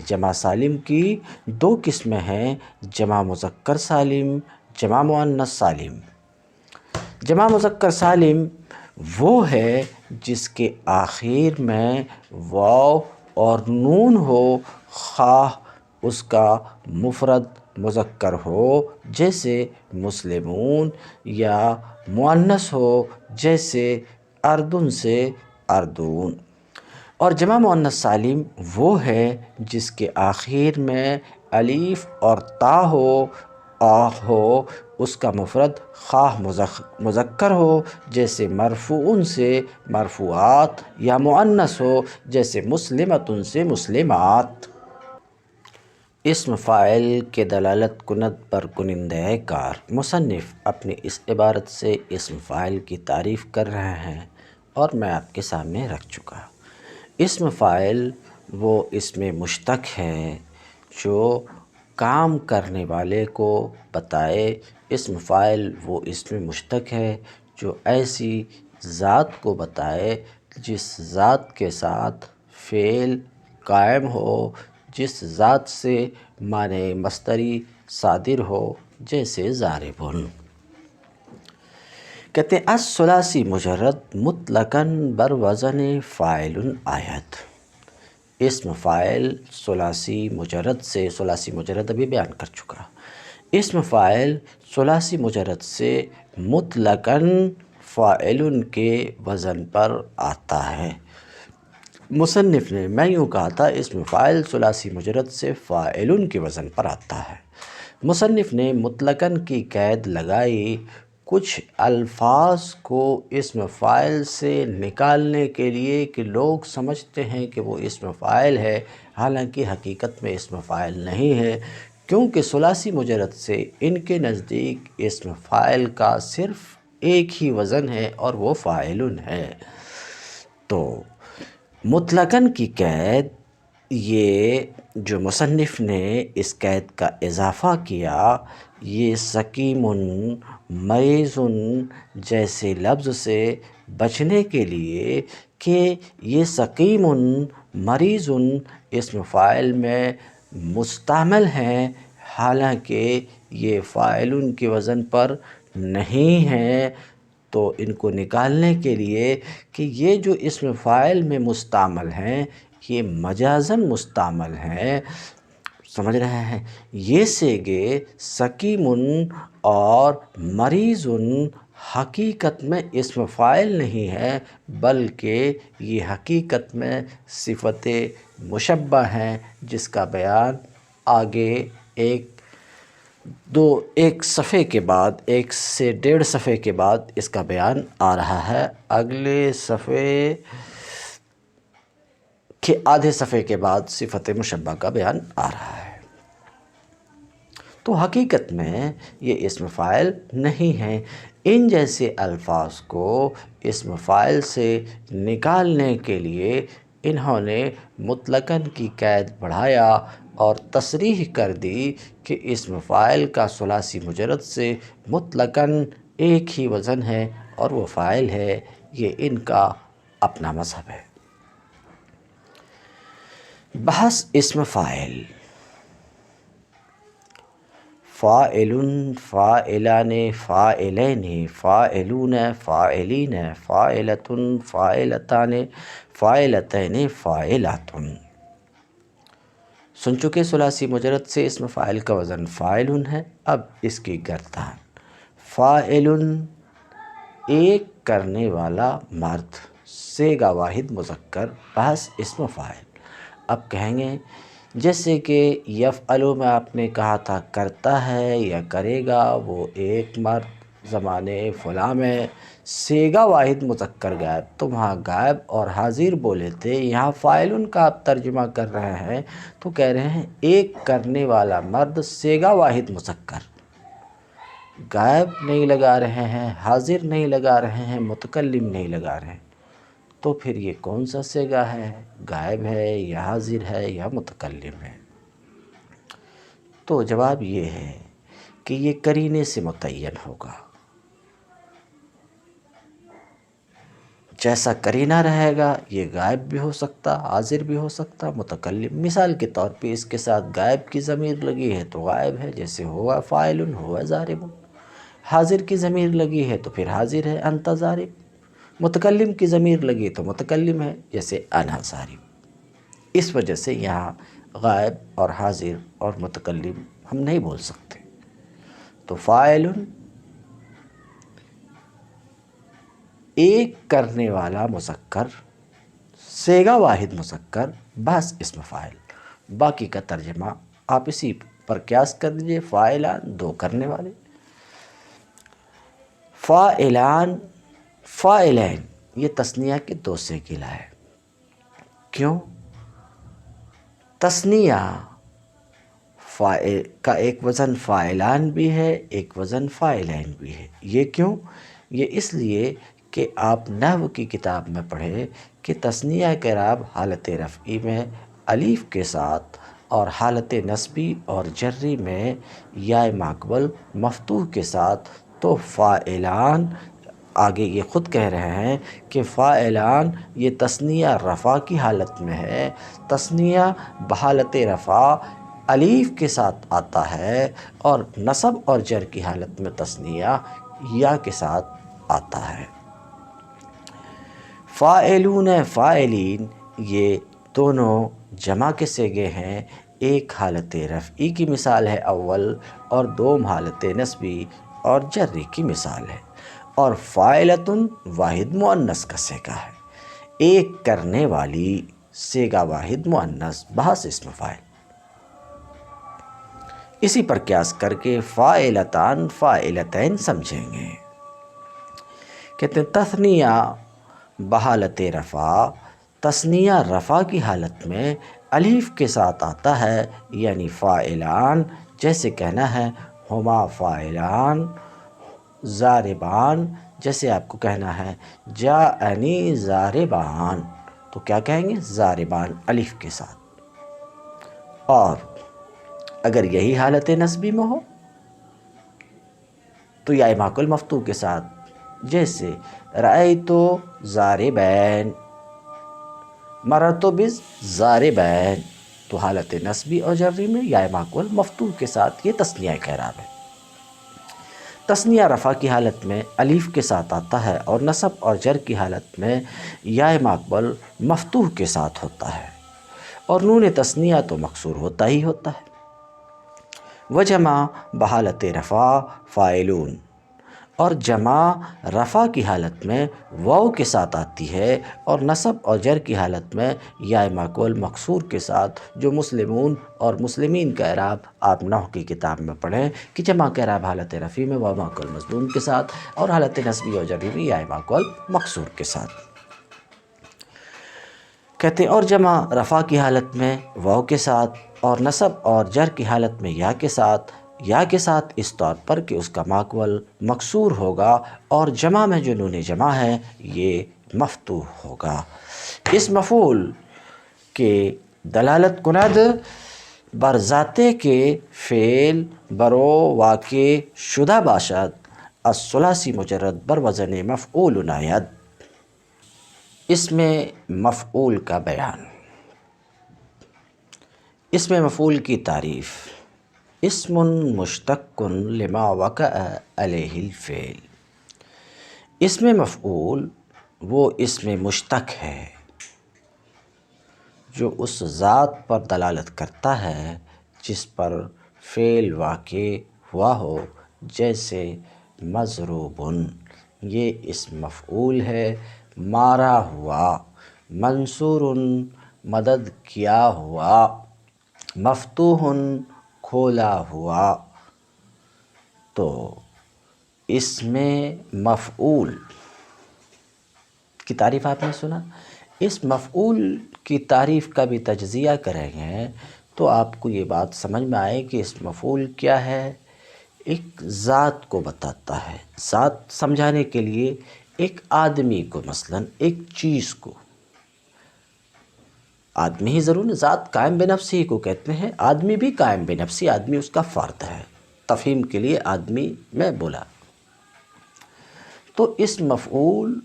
جمع مذکر سالم، جمع مؤنث سالم۔ جمع مذکر سالم وہ ہے جس کے آخر میں واو اور نون ہو، خواہ اس کا مفرد مذکر ہو جیسے مسلمون، یا مؤنث ہو جیسے اردن سے اردون۔ اور جمع مؤنث سالم وہ ہے جس کے آخر میں الف اور تا ہو، اس کا مفرد خواہ مذکر ہو جیسے مرفوع سے مرفوعات، یا مؤنث ہو جیسے مسلمۃ سے مسلمات۔ اسم فاعل کے دلالت کند پر کنندہ کار۔ مصنف اپنی اس عبارت سے اسم فاعل کی تعریف کر رہے ہیں اور میں آپ کے سامنے رکھ چکا۔ اسم فاعل وہ اسم مشتق ہے جو کام کرنے والے کو بتائے۔ اسم فاعل وہ اسم مشتق ہے جو ایسی ذات کو بتائے جس ذات کے ساتھ فعل قائم ہو، جس ذات سے معنی مصدری صادر ہو، جیسے ضاربٌ۔ کہتے ہیں الثلاثی مجرد مطلقاً بر وزن فاعل آیت. اسم فاعل ثلاثی مجرد سے، ثلاثی مجرد ابھی بیان کر چکا، اسم فاعل ثلاثی مجرد سے مطلقاً فاعل کے وزن پر آتا ہے. مصنف نے میں یوں کہا تھا اسم فاعل ثلاثی مجرد سے فاعل کے وزن پر آتا ہے. مصنف نے مطلقاً کی قید لگائی کچھ الفاظ کو اسم فاعل سے نکالنے کے لیے کہ لوگ سمجھتے ہیں کہ وہ اسم فاعل ہے، حالانکہ حقیقت میں اسم فاعل نہیں ہے، کیونکہ ثلاثی مجرد سے ان کے نزدیک اسم فاعل کا صرف ایک ہی وزن ہے اور وہ فاعل ہے. تو مطلقاً کی قید، یہ جو مصنف نے اس قید کا اضافہ کیا، یہ سقیم مریض جیسے لفظ سے بچنے کے لیے کہ یہ سقیم مریض اسم فاعل میں مستعمل ہیں، حالانکہ یہ فاعل کے وزن پر نہیں ہے. تو ان کو نکالنے کے لیے کہ یہ جو اسم فاعل میں مستعمل ہیں یہ مجازاً مستعمل ہیں، سمجھ رہے ہیں، یہ سیغے سقیم اور مریض حقیقت میں اسم فاعل نہیں ہے، بلکہ یہ حقیقت میں صفت مشبہ ہیں، جس کا بیان آگے ایک صفحے کے بعد، 1 سے 1.5 صفحے کے بعد اس کا بیان آ رہا ہے. اگلے صفحے کے آدھے صفحے کے بعد صفت مشبہ کا بیان آ رہا ہے. تو حقیقت میں یہ اسم فاعل نہیں ہیں. ان جیسے الفاظ کو اسم فاعل سے نکالنے کے لیے انہوں نے مطلقاً کی قید بڑھایا اور تصریح کر دی کہ اسم فاعل کا ثلاثی مجرد سے مطلقاً ایک ہی وزن ہے اور وہ فاعل ہے. یہ ان کا اپنا مذہب ہے. بحث اسم فاعل. فاعل، فاعلان، فاعلین، فاعلون، فاعلین، فاعلۃ، فاعلتان، فاعلتین، فاعلات. سن چکے ثلاثی مجرد سے اسم فاعل کا وزن فاعل ہے. اب اس کی گردان. فاعل، ایک کرنے والا مرد، صیغہ واحد مذکر، بحث اسم فاعل. اب کہیں گے جیسے کہ یفعل میں آپ نے کہا تھا کرتا ہے یا کرے گا، وہ ایک مرد زمانے فلاں میں، صیغہ واحد مذکر غائب، تو وہاں غائب اور حاضر بولے تھے، یہاں فاعل کا آپ ترجمہ کر رہے ہیں تو کہہ رہے ہیں ایک کرنے والا مرد صیغہ واحد مذکر، غائب نہیں لگا رہے ہیں، حاضر نہیں لگا رہے ہیں، متکلم نہیں لگا رہے ہیں. تو پھر یہ کون سا صیغہ ہے؟ غائب ہے یا حاضر ہے یا متکلم ہے؟ تو جواب یہ ہے کہ یہ قرینے سے متعین ہوگا. جیسا قرینہ رہے گا یہ غائب بھی ہو سکتا، حاضر بھی ہو سکتا، متکلم. مثال کے طور پہ اس کے ساتھ غائب کی ضمیر لگی ہے تو غائب ہے، جیسے ہوا فاعل، ہوا ضارب. حاضر کی ضمیر لگی ہے تو پھر حاضر ہے، انت ضارب. متکلم کی ضمیر لگی تو متکلم ہے، جیسے انا ضارب. اس وجہ سے یہاں غائب اور حاضر اور متکلم ہم نہیں بول سکتے. تو فاعل، ایک کرنے والا مذکر، صیغہ واحد مذکر، بس اسم فاعل. باقی کا ترجمہ آپ اسی پر قیاس کر دیجئے. فاعلان، دو کرنے والے. فاعلان، فاعلین، یہ تثنیہ کے دو صیغے ہے. کیوں؟ تثنیہ فاعل کا ایک وزن فاعلان بھی ہے، ایک وزن فاعلین بھی ہے. یہ کیوں؟ یہ اس لیے کہ آپ نحو کی کتاب میں پڑھے کہ تثنیہ کے اعراب حالت رفعی میں الف کے ساتھ اور حالت نصبی اور جری میں یا ماقبل مفتوح کے ساتھ. تو فاعلان، آگے یہ خود کہہ رہے ہیں کہ فاعلان یہ تثنیہ رفع کی حالت میں ہے. تثنیہ بحالت رفع الف کے ساتھ آتا ہے، اور نصب اور جر کی حالت میں تثنیہ یا کے ساتھ آتا ہے۔ فاعلون، فاعلین، یہ دونوں جمع کے صیغے ہیں۔ ایک حالت رفعی کی مثال ہے اول، اور دوم حالت نصبی اور جری کی مثال ہے۔ اور فاعلتن واحد مؤنث کا صیغہ ہے، ایک کرنے والی، صیغہ واحد مؤنث، بحث اسم فاعل۔ اسی پر قیاس کر کے فاعلتان فاعلتین سمجھیں گے۔ کہتے ہیں تثنیہ بحالت رفع، تثنیہ رفع کی حالت میں الف کے ساتھ آتا ہے، یعنی فاعلان، جیسے کہنا ہے ہما فاعلان، ضاربان، جیسے آپ کو کہنا ہے جاءنی ضاربان، تو کیا کہیں گے؟ ضاربان، الف کے ساتھ۔ اور اگر یہی حالت نصبی میں ہو تو یا ماکل مفتوح کے ساتھ، جیسے رأیت ضاربین، مررت بالضاربین، تو حالت نصبی اور جری میں یا ماکل مفتوح کے ساتھ یہ تثنیہ اعراب ہے۔ تثنیہ رفع کی حالت میں الف کے ساتھ آتا ہے، اور نصب اور جر کی حالت میں یا ماکل مفتوح کے ساتھ ہوتا ہے، اور نون تثنیہ تو مکسور ہوتا ہی ہوتا ہے۔ وجمع بحالت رفع فاعلون، اور جمع رفع کی حالت میں واو کے ساتھ آتی ہے، اور نصب اور جر کی حالت میں یا ماکول مکسور کے ساتھ، جو مسلمون اور مسلمین کا اعراب آپ نحو کی کتاب میں پڑھیں کہ جمع کا اعراب حالت رفع میں واو ماکول مضموم کے ساتھ، اور حالت نصبی اور جری میں یا ماکول مکسور کے ساتھ۔ کہتے ہیں اور جمع رفع کی حالت میں واو کے ساتھ، اور نصب اور جر کی حالت میں یا کے ساتھ، یا کے ساتھ اس طور پر کہ اس کا ماکول مکسور ہوگا، اور جمع میں جو نون جمع ہے یہ مفتوح ہوگا۔ اس مفعول کے دلالت کند بر ذاتے کے فعل برو واقع شدہ باشد، الثلاثی مجرد بر وزن مفعول آید۔ اس میں مفعول کا بیان، اس میں مفعول کی تعریف۔ اسم مشتق لما وقع علیہ الفعل، اسم مفعول وہ اسم مشتق ہے جو اس ذات پر دلالت کرتا ہے جس پر فعل واقع ہوا ہو، جیسے مضروبن، یہ اسم مفعول ہے، مارا ہوا، منصور، مدد کیا ہوا، مفتوح، کھولا ہوا۔ تو اس میں مفعول کی تعریف آپ نے سنا، اس مفعول کی تعریف کا بھی تجزیہ کریں گے تو آپ کو یہ بات سمجھ میں آئے کہ اس مفعول کیا ہے، ایک ذات کو بتاتا ہے۔ ذات سمجھانے کے لیے ایک آدمی کو، مثلا ایک چیز کو، آدمی ہی ضرور، ذات قائم بنفسی کو کہتے ہیں، آدمی بھی قائم بنفسی، آدمی اس کا فرد ہے، تفہیم کے لیے آدمی میں بولا۔ تو اس مفعول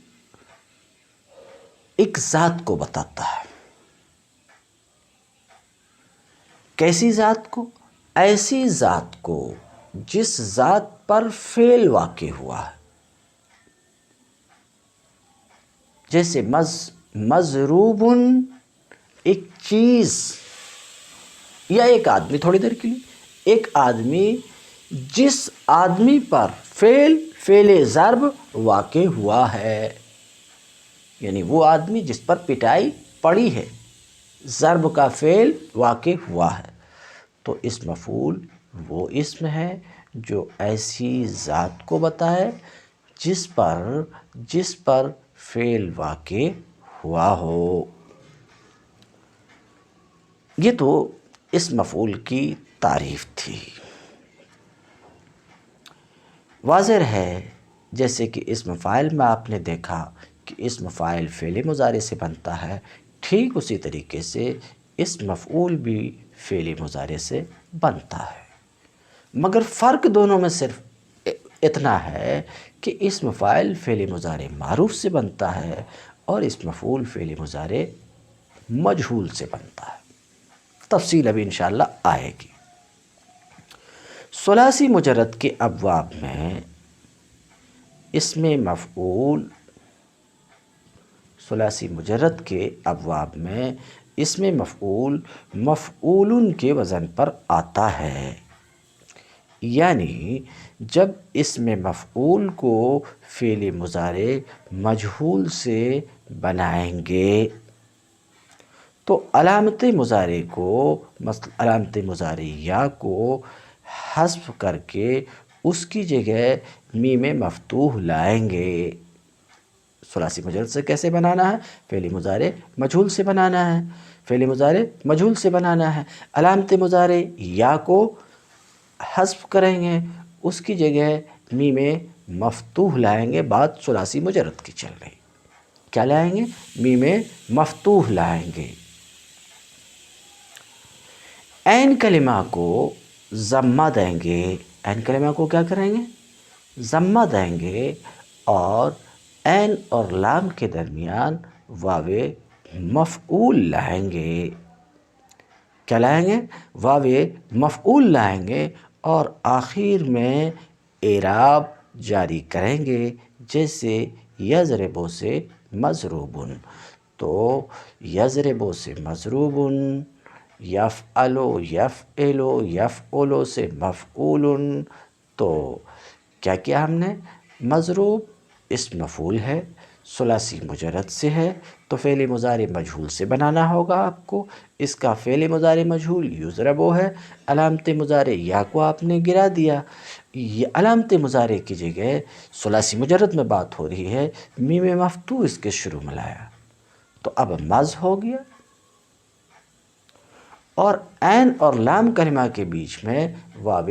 ایک ذات کو بتاتا ہے۔ کیسی ذات کو؟ ایسی ذات کو جس ذات پر فعل واقع ہوا ہے، جیسے مضروبن، ایک چیز یا ایک آدمی، تھوڑی دیر کے لیے ایک آدمی، جس آدمی پر فعل ضرب واقع ہوا ہے، یعنی وہ آدمی جس پر پٹائی پڑی ہے، ضرب کا فعل واقع ہوا ہے۔ تو اس مفعول وہ اسم ہے جو ایسی ذات کو بتائے جس پر فعل واقع ہوا ہو۔ یہ تو اس مفعول کی تعریف تھی۔ واضح ہے جیسے کہ اسم فاعل میں آپ نے دیکھا کہ اسم فاعل فعل مضارع سے بنتا ہے، ٹھیک اسی طریقے سے اسم مفعول بھی فعل مضارع سے بنتا ہے، مگر فرق دونوں میں صرف اتنا ہے کہ اسم فاعل فعل مضارع معروف سے بنتا ہے، اور اسم مفعول فعل مضارع مجہول سے بنتا ہے۔ تفصیل ابھی انشاءاللہ آئے گی۔ ثلاثی مجرد کے ابواب میں اسم مفعول ثلاثی مجرد کے ابواب میں اسم مفعول مفعول کے وزن پر آتا ہے، یعنی جب اسم مفعول کو فعل مضارع مجہول سے بنائیں گے تو علامت مضارع کو علامت مضارع یا کو حذف کر کے اس کی جگہ میم مفتوح لائیں گے۔ ثلاثی مجرد سے کیسے بنانا ہے؟ فعل مضارع مجہول سے بنانا ہے، فعل مضارع مجہول سے بنانا ہے، علامت مضارع یا کو حذف کریں گے، اس کی جگہ میم مفتوح لائیں گے۔ بات ثلاثی مجرد کی چل رہی، کیا لائیں گے؟ میم مفتوح لائیں گے۔ عین کلمہ کو ضمہ دیں گے، عین کلمہ کو کیا کریں گے؟ ضمہ دیں گے، اور عین اور لام کے درمیان واو مفعول لائیں گے۔ کیا لائیں گے؟ واو مفعول لائیں گے، اور آخر میں اعراب جاری کریں گے، جیسے یضرب سے مضروب، تو یضرب سے مضروب، یفعل یفعل یفعل سے مفعول، تو کیا کیا ہم نے؟ مضروب اسم مفعول ہے، ثلاثی مجرد سے ہے، تو فعل مضارع مجہول سے بنانا ہوگا آپ کو۔ اس کا فعل مضارع مجہول یضرب ہے، علامت مضارع یا کو آپ نے گرا دیا، یہ علامت مضارع کی جگہ ثلاثی مجرد میں بات ہو رہی ہے، میم مفتوح اس کے شروع میں لایا، تو اب مض ہو گیا، اور عین اور لام کلمہ کے بیچ میں واو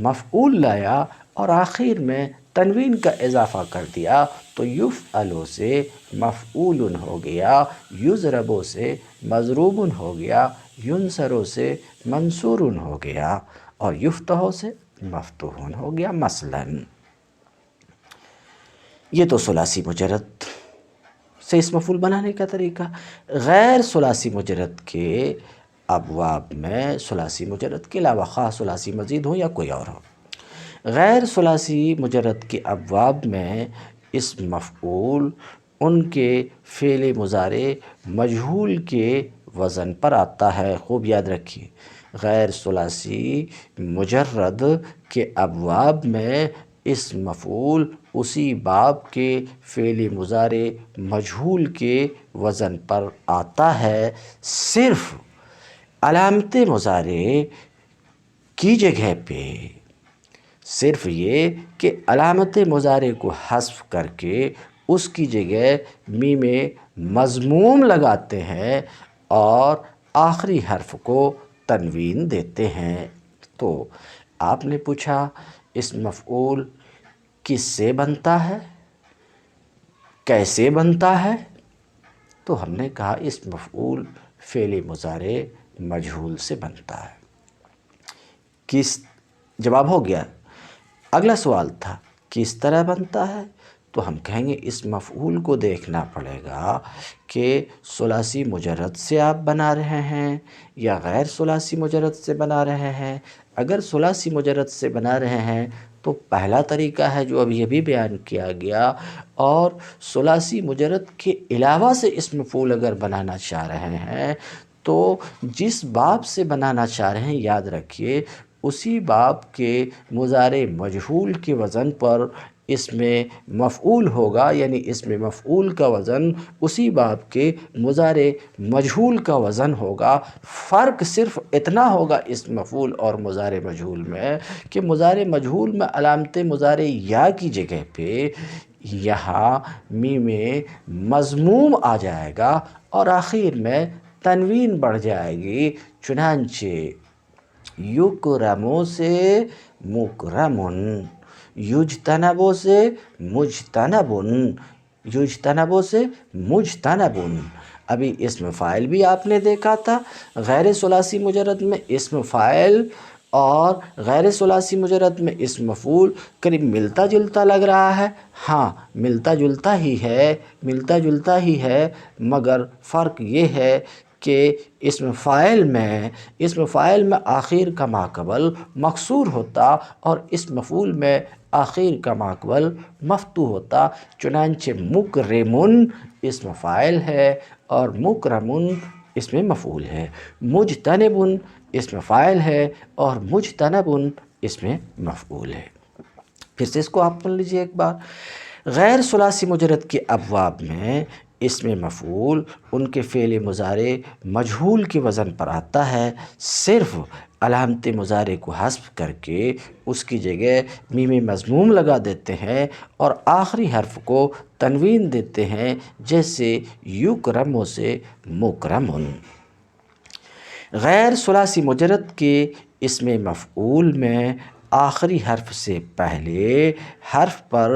مفعول لایا، اور آخر میں تنوین کا اضافہ کر دیا، تو یفعل سے مفعول ہو گیا، یضرب سے مضروب ہو گیا، ینصر سے منصور ہو گیا، اور یفتح سے مفتوح ہو گیا مثلاً۔ یہ تو ثلاثی مجرد سے اسم مفعول بنانے کا طریقہ۔ غیر ثلاثی مجرد کے ابواب میں ثلاثی مجرد کے علاوہ خواہ ثلاثی مزید ہو یا کوئی اور ہو، غیر ثلاثی مجرد کے ابواب میں اسم مفعول ان کے فعل مضارع مجہول کے وزن پر آتا ہے۔ خوب یاد رکھیے، غیر ثلاثی مجرد کے ابواب میں اسم مفعول اسی باب کے فعل مضارع مجہول کے وزن پر آتا ہے، صرف علامت مضارع کی جگہ پہ، صرف یہ کہ علامت مضارع کو حذف کر کے اس کی جگہ میم مضموم لگاتے ہیں اور آخری حرف کو تنوین دیتے ہیں۔ تو آپ نے پوچھا اسم مفعول کس سے بنتا ہے، کیسے بنتا ہے؟ تو ہم نے کہا اسم مفعول فعل مضارع مجہول سے بنتا ہے۔ کس جواب ہو گیا؟ اگلا سوال تھا کس طرح بنتا ہے، تو ہم کہیں گے اس مفعول کو دیکھنا پڑے گا کہ ثلاثی مجرد سے آپ بنا رہے ہیں یا غیر ثلاثی مجرد سے بنا رہے ہیں۔ اگر ثلاثی مجرد سے بنا رہے ہیں تو پہلا طریقہ ہے جو ابھی بیان کیا گیا، اور ثلاثی مجرد کے علاوہ سے اسم مفعول اگر بنانا چاہ رہے ہیں تو جس باب سے بنانا چاہ رہے ہیں یاد رکھیے اسی باب کے مضارع مجہول کے وزن پر اسم مفعول ہوگا، یعنی اسم مفعول کا وزن اسی باب کے مضارع مجہول کا وزن ہوگا۔ فرق صرف اتنا ہوگا اسم مفعول اور مضارع مجہول میں کہ مضارع مجہول میں علامت مضارع یا کی جگہ پہ یہاں میم مضموم آ جائے گا اور آخر میں تنوین بڑھ جائے گی، چنانچہ یکرمو سے مکرمن، یجتنبو سے مجتنبن، یجتنبو سے مجتنبن۔ ابھی اسم فاعل بھی آپ نے دیکھا تھا، غیر ثلاثی مجرد میں اسم فاعل اور غیر ثلاثی مجرد میں اسم مفعول قریب ملتا جلتا لگ رہا ہے۔ ہاں ملتا جلتا ہی ہے، مگر فرق یہ ہے کہ اسم فاعل میں آخر کا ماقبل مکسور ہوتا، اور اسم مفعول میں آخر کا ماقبل مفتوح ہوتا، چنانچہ مکرمن اسم فاعل ہے اور مکرمن اسم مفعول ہے، مجتنبن اسم فاعل ہے اور مجتنبن اسم مفعول ہے۔ پھر سے اس کو آپ پڑھ لیجئے ایک بار۔ غیر ثلاثی مجرد کے ابواب میں اسم مفعول ان کے فعل مضارع مجہول کے وزن پر آتا ہے، صرف علامت مضارع کو حذف کر کے اس کی جگہ میم مضموم لگا دیتے ہیں اور آخری حرف کو تنوین دیتے ہیں، جیسے یکرم سے مکرمن۔ غیر ثلاثی مجرد کے اسم مفعول میں آخری حرف سے پہلے حرف پر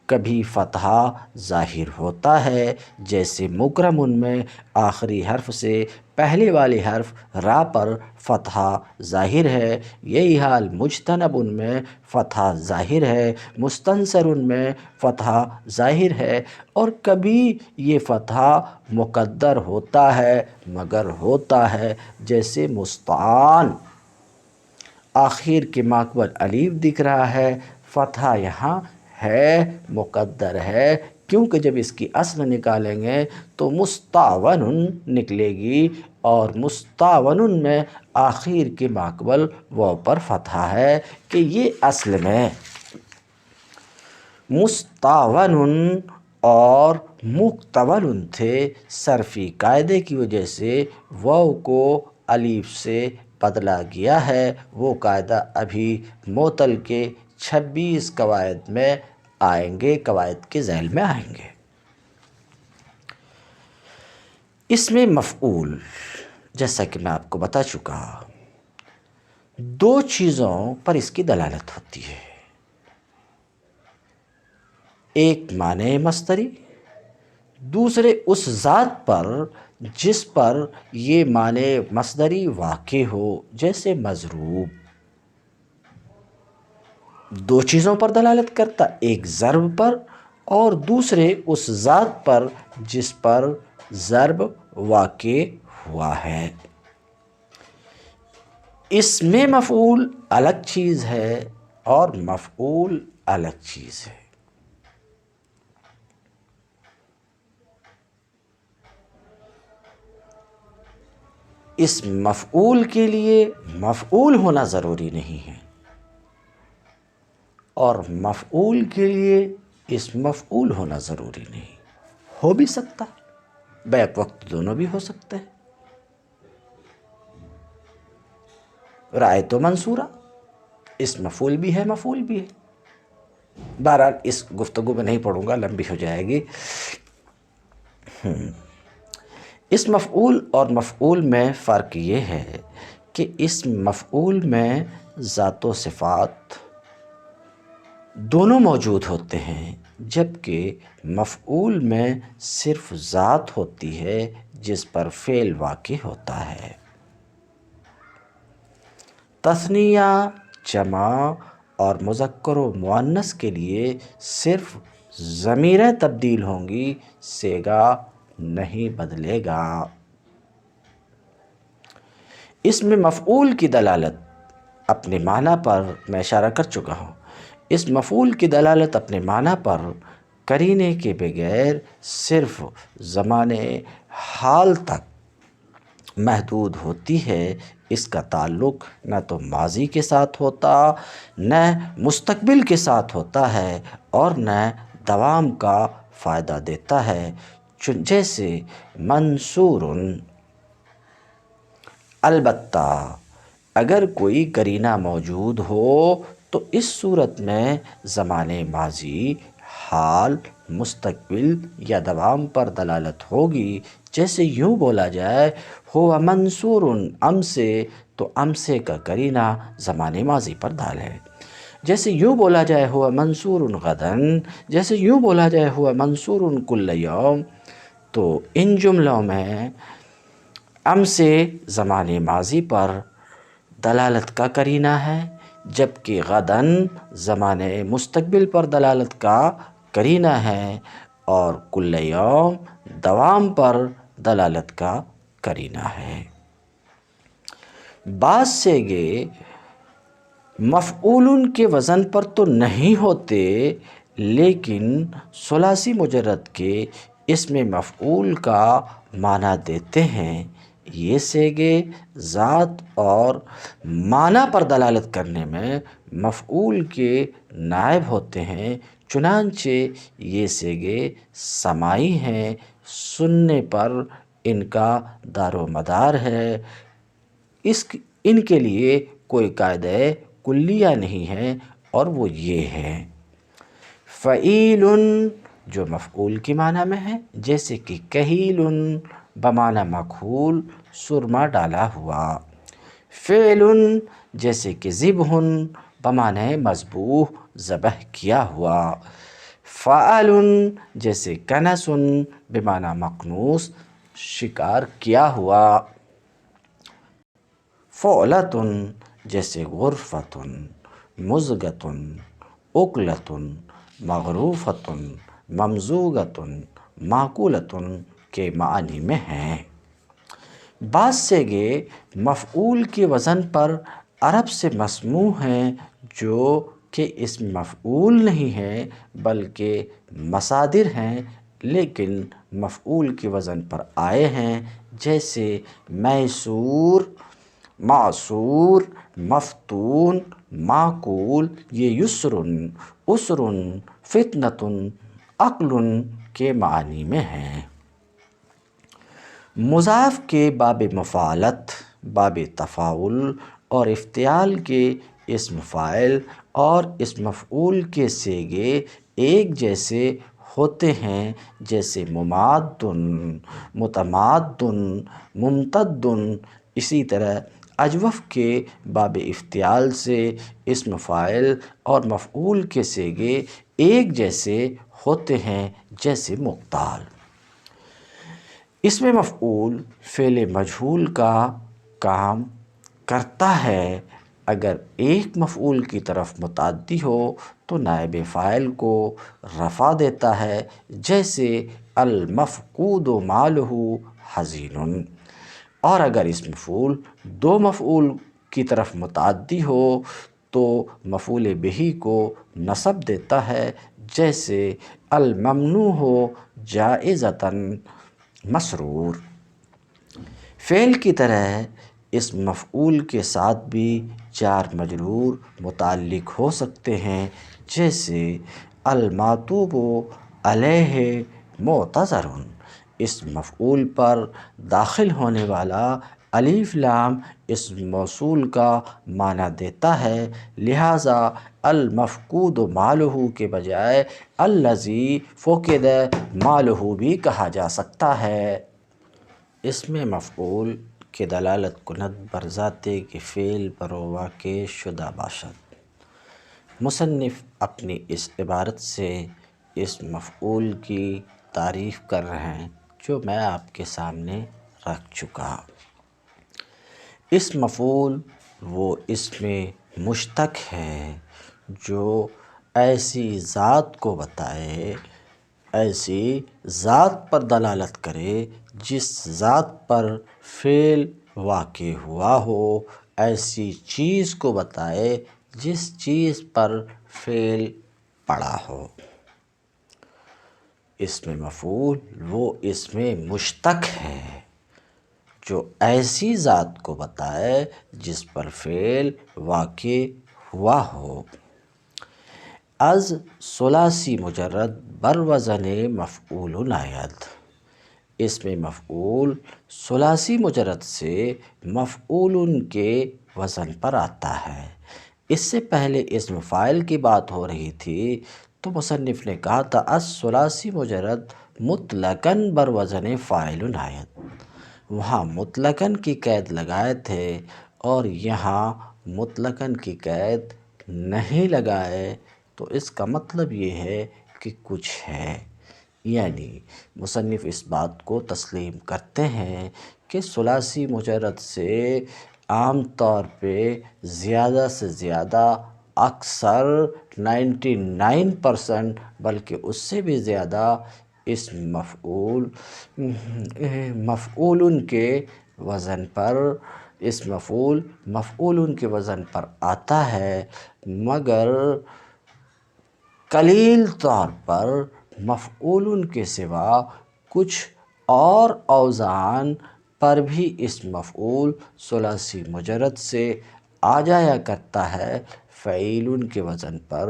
کبھی فتحہ ظاہر ہوتا ہے، جیسے مکرمن میں آخری حرف سے پہلے والے حرف را پر فتحہ ظاہر ہے، یہی حال مجتنبن میں فتحہ ظاہر ہے، مستنصرن میں فتحہ ظاہر ہے، اور کبھی یہ فتحہ مقدر ہوتا ہے مگر ہوتا ہے، جیسے مستعان۔ آخر کے ماقبل الف دکھ رہا ہے، فتحہ یہاں ہے مقدر ہے، کیونکہ جب اس کی اصل نکالیں گے تو مستعون نکلے گی، اور مستعون میں آخر کے ماقبل واو پر فتحہ ہے کہ یہ اصل میں مستعون اور مقتول تھے، صرفی قاعدے کی وجہ سے واو کو الف سے بدلا گیا ہے۔ وہ قاعدہ ابھی معطل کے 26 قواعد میں آئیں گے، قواعد کے ذیل میں آئیں گے۔ اسم مفعول جیسا کہ میں آپ کو بتا چکا، دو چیزوں پر اس کی دلالت ہوتی ہے، ایک معنی مصدری، دوسرے اس ذات پر جس پر یہ معنی مصدری واقع ہو، جیسے مضروب۔ دو چیزوں پر دلالت کرتا، ایک ضرب پر اور دوسرے اس ذات پر جس پر ضرب واقع ہوا ہے۔ اسم مفعول الگ چیز ہے اور مفعول الگ چیز ہے۔ اس مفعول کے لیے مفعول ہونا ضروری نہیں ہے، اور مفعول کے لیے اس مفعول ہونا ضروری نہیں، ہو بھی سکتا، بیک وقت دونوں بھی ہو سکتے ہیں۔ رأیت منصورہ اس مفعول بھی ہے مفعول بھی ہے۔ بہرحال اس گفتگو میں نہیں پڑھوں گا، لمبی ہو جائے گی۔ اس مفعول اور مفعول میں فرق یہ ہے کہ اس مفعول میں ذات و صفات دونوں موجود ہوتے ہیں، جبکہ مفعول میں صرف ذات ہوتی ہے جس پر فعل واقع ہوتا ہے۔ تثنیہ، جمع اور مذکر و مؤنث کے لیے صرف ضمیریں تبدیل ہوں گی، صیغہ نہیں بدلے گا۔ اسم مفعول کی دلالت اپنے معنی پر میں اشارہ کر چکا ہوں، اس مفعول کی دلالت اپنے معنی پر قرینے کے بغیر صرف زمانے حال تک محدود ہوتی ہے۔ اس کا تعلق نہ تو ماضی کے ساتھ ہوتا، نہ مستقبل کے ساتھ ہوتا ہے، اور نہ دوام کا فائدہ دیتا ہے، جیسے منصور۔ البتہ اگر کوئی قرینہ موجود ہو تو اس صورت میں زمانے ماضی، حال، مستقبل یا دوام پر دلالت ہوگی۔ جیسے یوں بولا جائے ہوا منصور امسے، تو امسے کا قرینہ زمانے ماضی پر دال ہے۔ جیسے یوں بولا جائے ہوا منصور غداً، جیسے یوں بولا جائے ہوا منصور کل یوم، تو ان جملوں میں امسے زمانے ماضی پر دلالت کا قرینہ ہے، جبکہ غداً زمانے مستقبل پر دلالت کا قرینہ ہے، اور کل یوم دوام پر دلالت کا قرینہ ہے۔ بعض صیغے مفعول کے وزن پر تو نہیں ہوتے، لیکن ثلاثی مجرد کے اسم مفعول کا معنی دیتے ہیں۔ یہ صیغے ذات اور معنی پر دلالت کرنے میں مفعول کے نائب ہوتے ہیں، چنانچہ یہ صیغے سماعی ہیں، سننے پر ان کا دار و مدار ہے، ان کے لیے کوئی قاعدہ کلیہ نہیں ہے، اور وہ یہ ہے: فعیل جو مفعول کے معنی میں ہے، جیسے کہ کحیل بمعنی مکحول، سرما ڈالا ہوا۔ فعل جیسے کہ ذبح بمعنی مذبوح، ذبح کیا ہوا۔ فعل جیسے کنس بمعنی مکنوس، شکار کیا ہوا۔ فعلۃ جیسے غرفۃ، مزغۃ، اکلۃ، مغروفۃ، ممزوغۃ، ماکولۃ کے معنی میں ہیں۔ بعض صیغے مفعول کے وزن پر عرب سے مسموع ہیں جو کہ اسم مفعول نہیں ہیں بلکہ مصادر ہیں، لیکن مفعول کے وزن پر آئے ہیں، جیسے میسور، معصور، مفتون، معقول۔ یہ یسر، عسر، فتنۃ، عقل کے معنی میں ہیں۔ مضاف کے باب مفعلت، باب تفاعل اور افتعال کے اسم فاعل اور اسم مفعول کے صیغے ایک جیسے ہوتے ہیں، جیسے مماد، متماد، ممتد۔ اسی طرح اجوف کے باب افتعال سے اسم فاعل اور مفعول کے صیغے ایک جیسے ہوتے ہیں، جیسے مقتال۔ اسم مفعول فعل مجہول کا کام کرتا ہے۔ اگر ایک مفعول کی طرف متعدی ہو تو نائب فاعل کو رفع دیتا ہے، جیسے المفقود مالہ حزین۔ اور اگر اس مفعول دو مفعول کی طرف متعدی ہو تو مفعول بہ کو نصب دیتا ہے، جیسے الممنوع جائزۃ مسرور۔ فعل کی طرح اس مفعول کے ساتھ بھی جار مجرور متعلق ہو سکتے ہیں، جیسے المعطوف علیہ معتذر۔ اس مفعول پر داخل ہونے والا الف لام اسم موصول کا معنی دیتا ہے، لہٰذا المفقود مالہ کے بجائے الذی فقد مالہ بھی کہا جا سکتا ہے۔ اسم مفعول کے دلالت کند بر ذاتے کہ فعل برو واقع شدہ باشد۔ مصنف اپنی اس عبارت سے اس مفعول کی تعریف کر رہے ہیں جو میں آپ کے سامنے رکھ چکا۔ اسم مفعول وہ اسم مشتق ہے جو ایسی ذات کو بتائے، ایسی ذات پر دلالت کرے جس ذات پر فعل واقع ہوا ہو، ایسی چیز کو بتائے جس چیز پر فعل پڑا ہو۔ اسم مفعول وہ اسم مشتق ہے جو ایسی ذات کو بتائے جس پر فعل واقع ہوا ہو۔ از ثلاثی مجرد بر وزن مفعول آید۔ اسم مفعول ثلاثی مجرد سے مفعول کے وزن پر آتا ہے۔ اس سے پہلے اسم فاعل کی بات ہو رہی تھی تو مصنف نے کہا تھا از ثلاثی مجرد مطلقاً بر وزن فاعل آید۔ وہاں مطلقاً کی قید لگائے تھے اور یہاں مطلقاً کی قید نہیں لگائے، تو اس کا مطلب یہ ہے کہ کچھ ہے، یعنی مصنف اس بات کو تسلیم کرتے ہیں کہ ثلاثی مجرد سے عام طور پہ زیادہ سے زیادہ، اکثر 99% بلکہ اس سے بھی زیادہ اس مفعول کے وزن پر اسم مفعول مفعول کے وزن پر آتا ہے، مگر قلیل طور پر مفعول کے سوا کچھ اور اوزان پر بھی اسم مفعول ثلاثی مجرد سے آ جایا کرتا ہے۔ فعیل کے وزن پر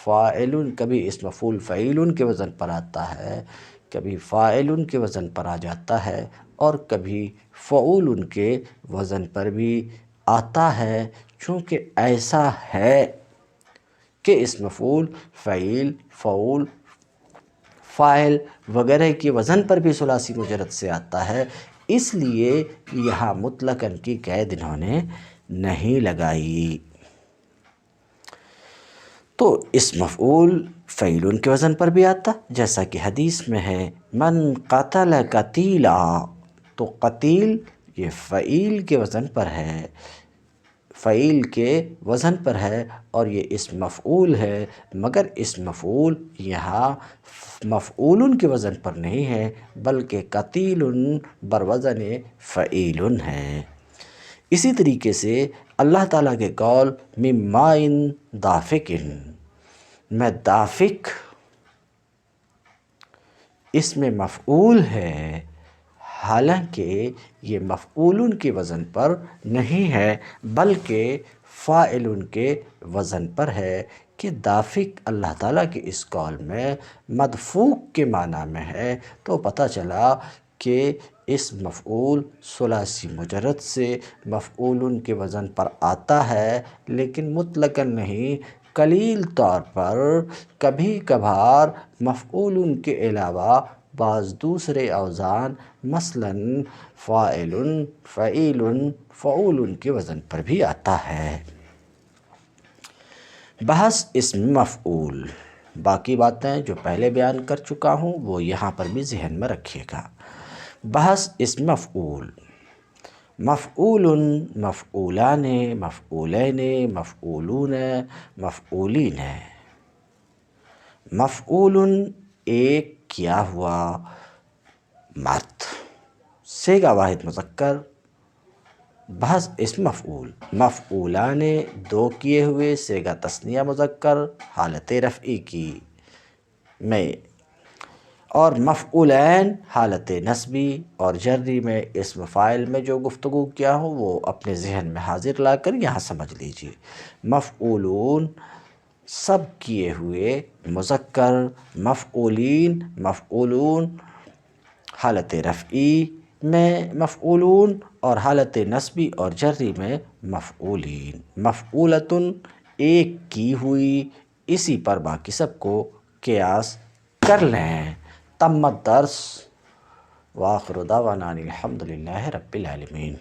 فاعل، کبھی اسم مفعول فعیل کے وزن پر آتا ہے، کبھی فاعل کے وزن پر آ جاتا ہے، اور کبھی فعول کے وزن پر بھی آتا ہے۔ چونکہ ایسا ہے کہ اسم مفعول فعیل، فعول، فاعل وغیرہ کے وزن پر بھی ثلاثی مجرد سے آتا ہے، اس لیے یہاں مطلقاً کی قید انہوں نے نہیں لگائی۔ تو اسم مفعول فعیل کے وزن پر بھی آتا، جیسا کہ حدیث میں ہے من قتل قتیلا، تو قتیل یہ فعیل کے وزن پر ہے، فعیل کے وزن پر ہے، اور یہ اسم مفعول ہے، مگر اسم مفعول یہاں مفعول کے وزن پر نہیں ہے، بلکہ قتیل بروزن فعیل ہے۔ اسی طریقے سے اللہ تعالیٰ کے قول من ماء دافق، میں دافق اس میں مفعول ہے، حالانکہ یہ مفعول کے وزن پر نہیں ہے بلکہ فاعل کے وزن پر ہے، کہ دافق اللہ تعالیٰ کے اس قول میں مدفوق کے معنی میں ہے۔ تو پتہ چلا کہ اس مفعول ثلاثی مجرد سے مفعول کے وزن پر آتا ہے، لیکن مطلقاً نہیں، قلیل طور پر کبھی کبھار مفعول کے علاوہ بعض دوسرے اوزان مثلاً فاعل، فعیل، فعول کے وزن پر بھی آتا ہے۔ بحث اسم مفعول، باقی باتیں جو پہلے بیان کر چکا ہوں وہ یہاں پر بھی ذہن میں رکھیے گا۔ بحث اسم مفعول، مفعول، مفعولان، مفعولین، مفعولون، مفعولین۔ مفعول ایک کیا ہوا مرد، صیغہ واحد مذکر۔ بحث اسم مفعول، مفعولان دو کیے ہوئے صیغہ تثنیہ مذکر حالت رفعی کی میں، اور مفعولین حالت نصبی اور جری میں۔ اسم فاعل میں جو گفتگو کیا ہوں وہ اپنے ذہن میں حاضر لا کر یہاں سمجھ لیجیے۔ مفعولون سب کیے ہوئے مذکر، مفعولین، مفعولون حالت رفعی میں مفعولون، اور حالت نصبی اور جری میں مفعولین۔ مفعولۃ ایک کی ہوئی، اسی پر باقی سب کو قیاس کر لیں۔ تم الدرس، وآخر دعوانا الحمد للہ رب العالمین۔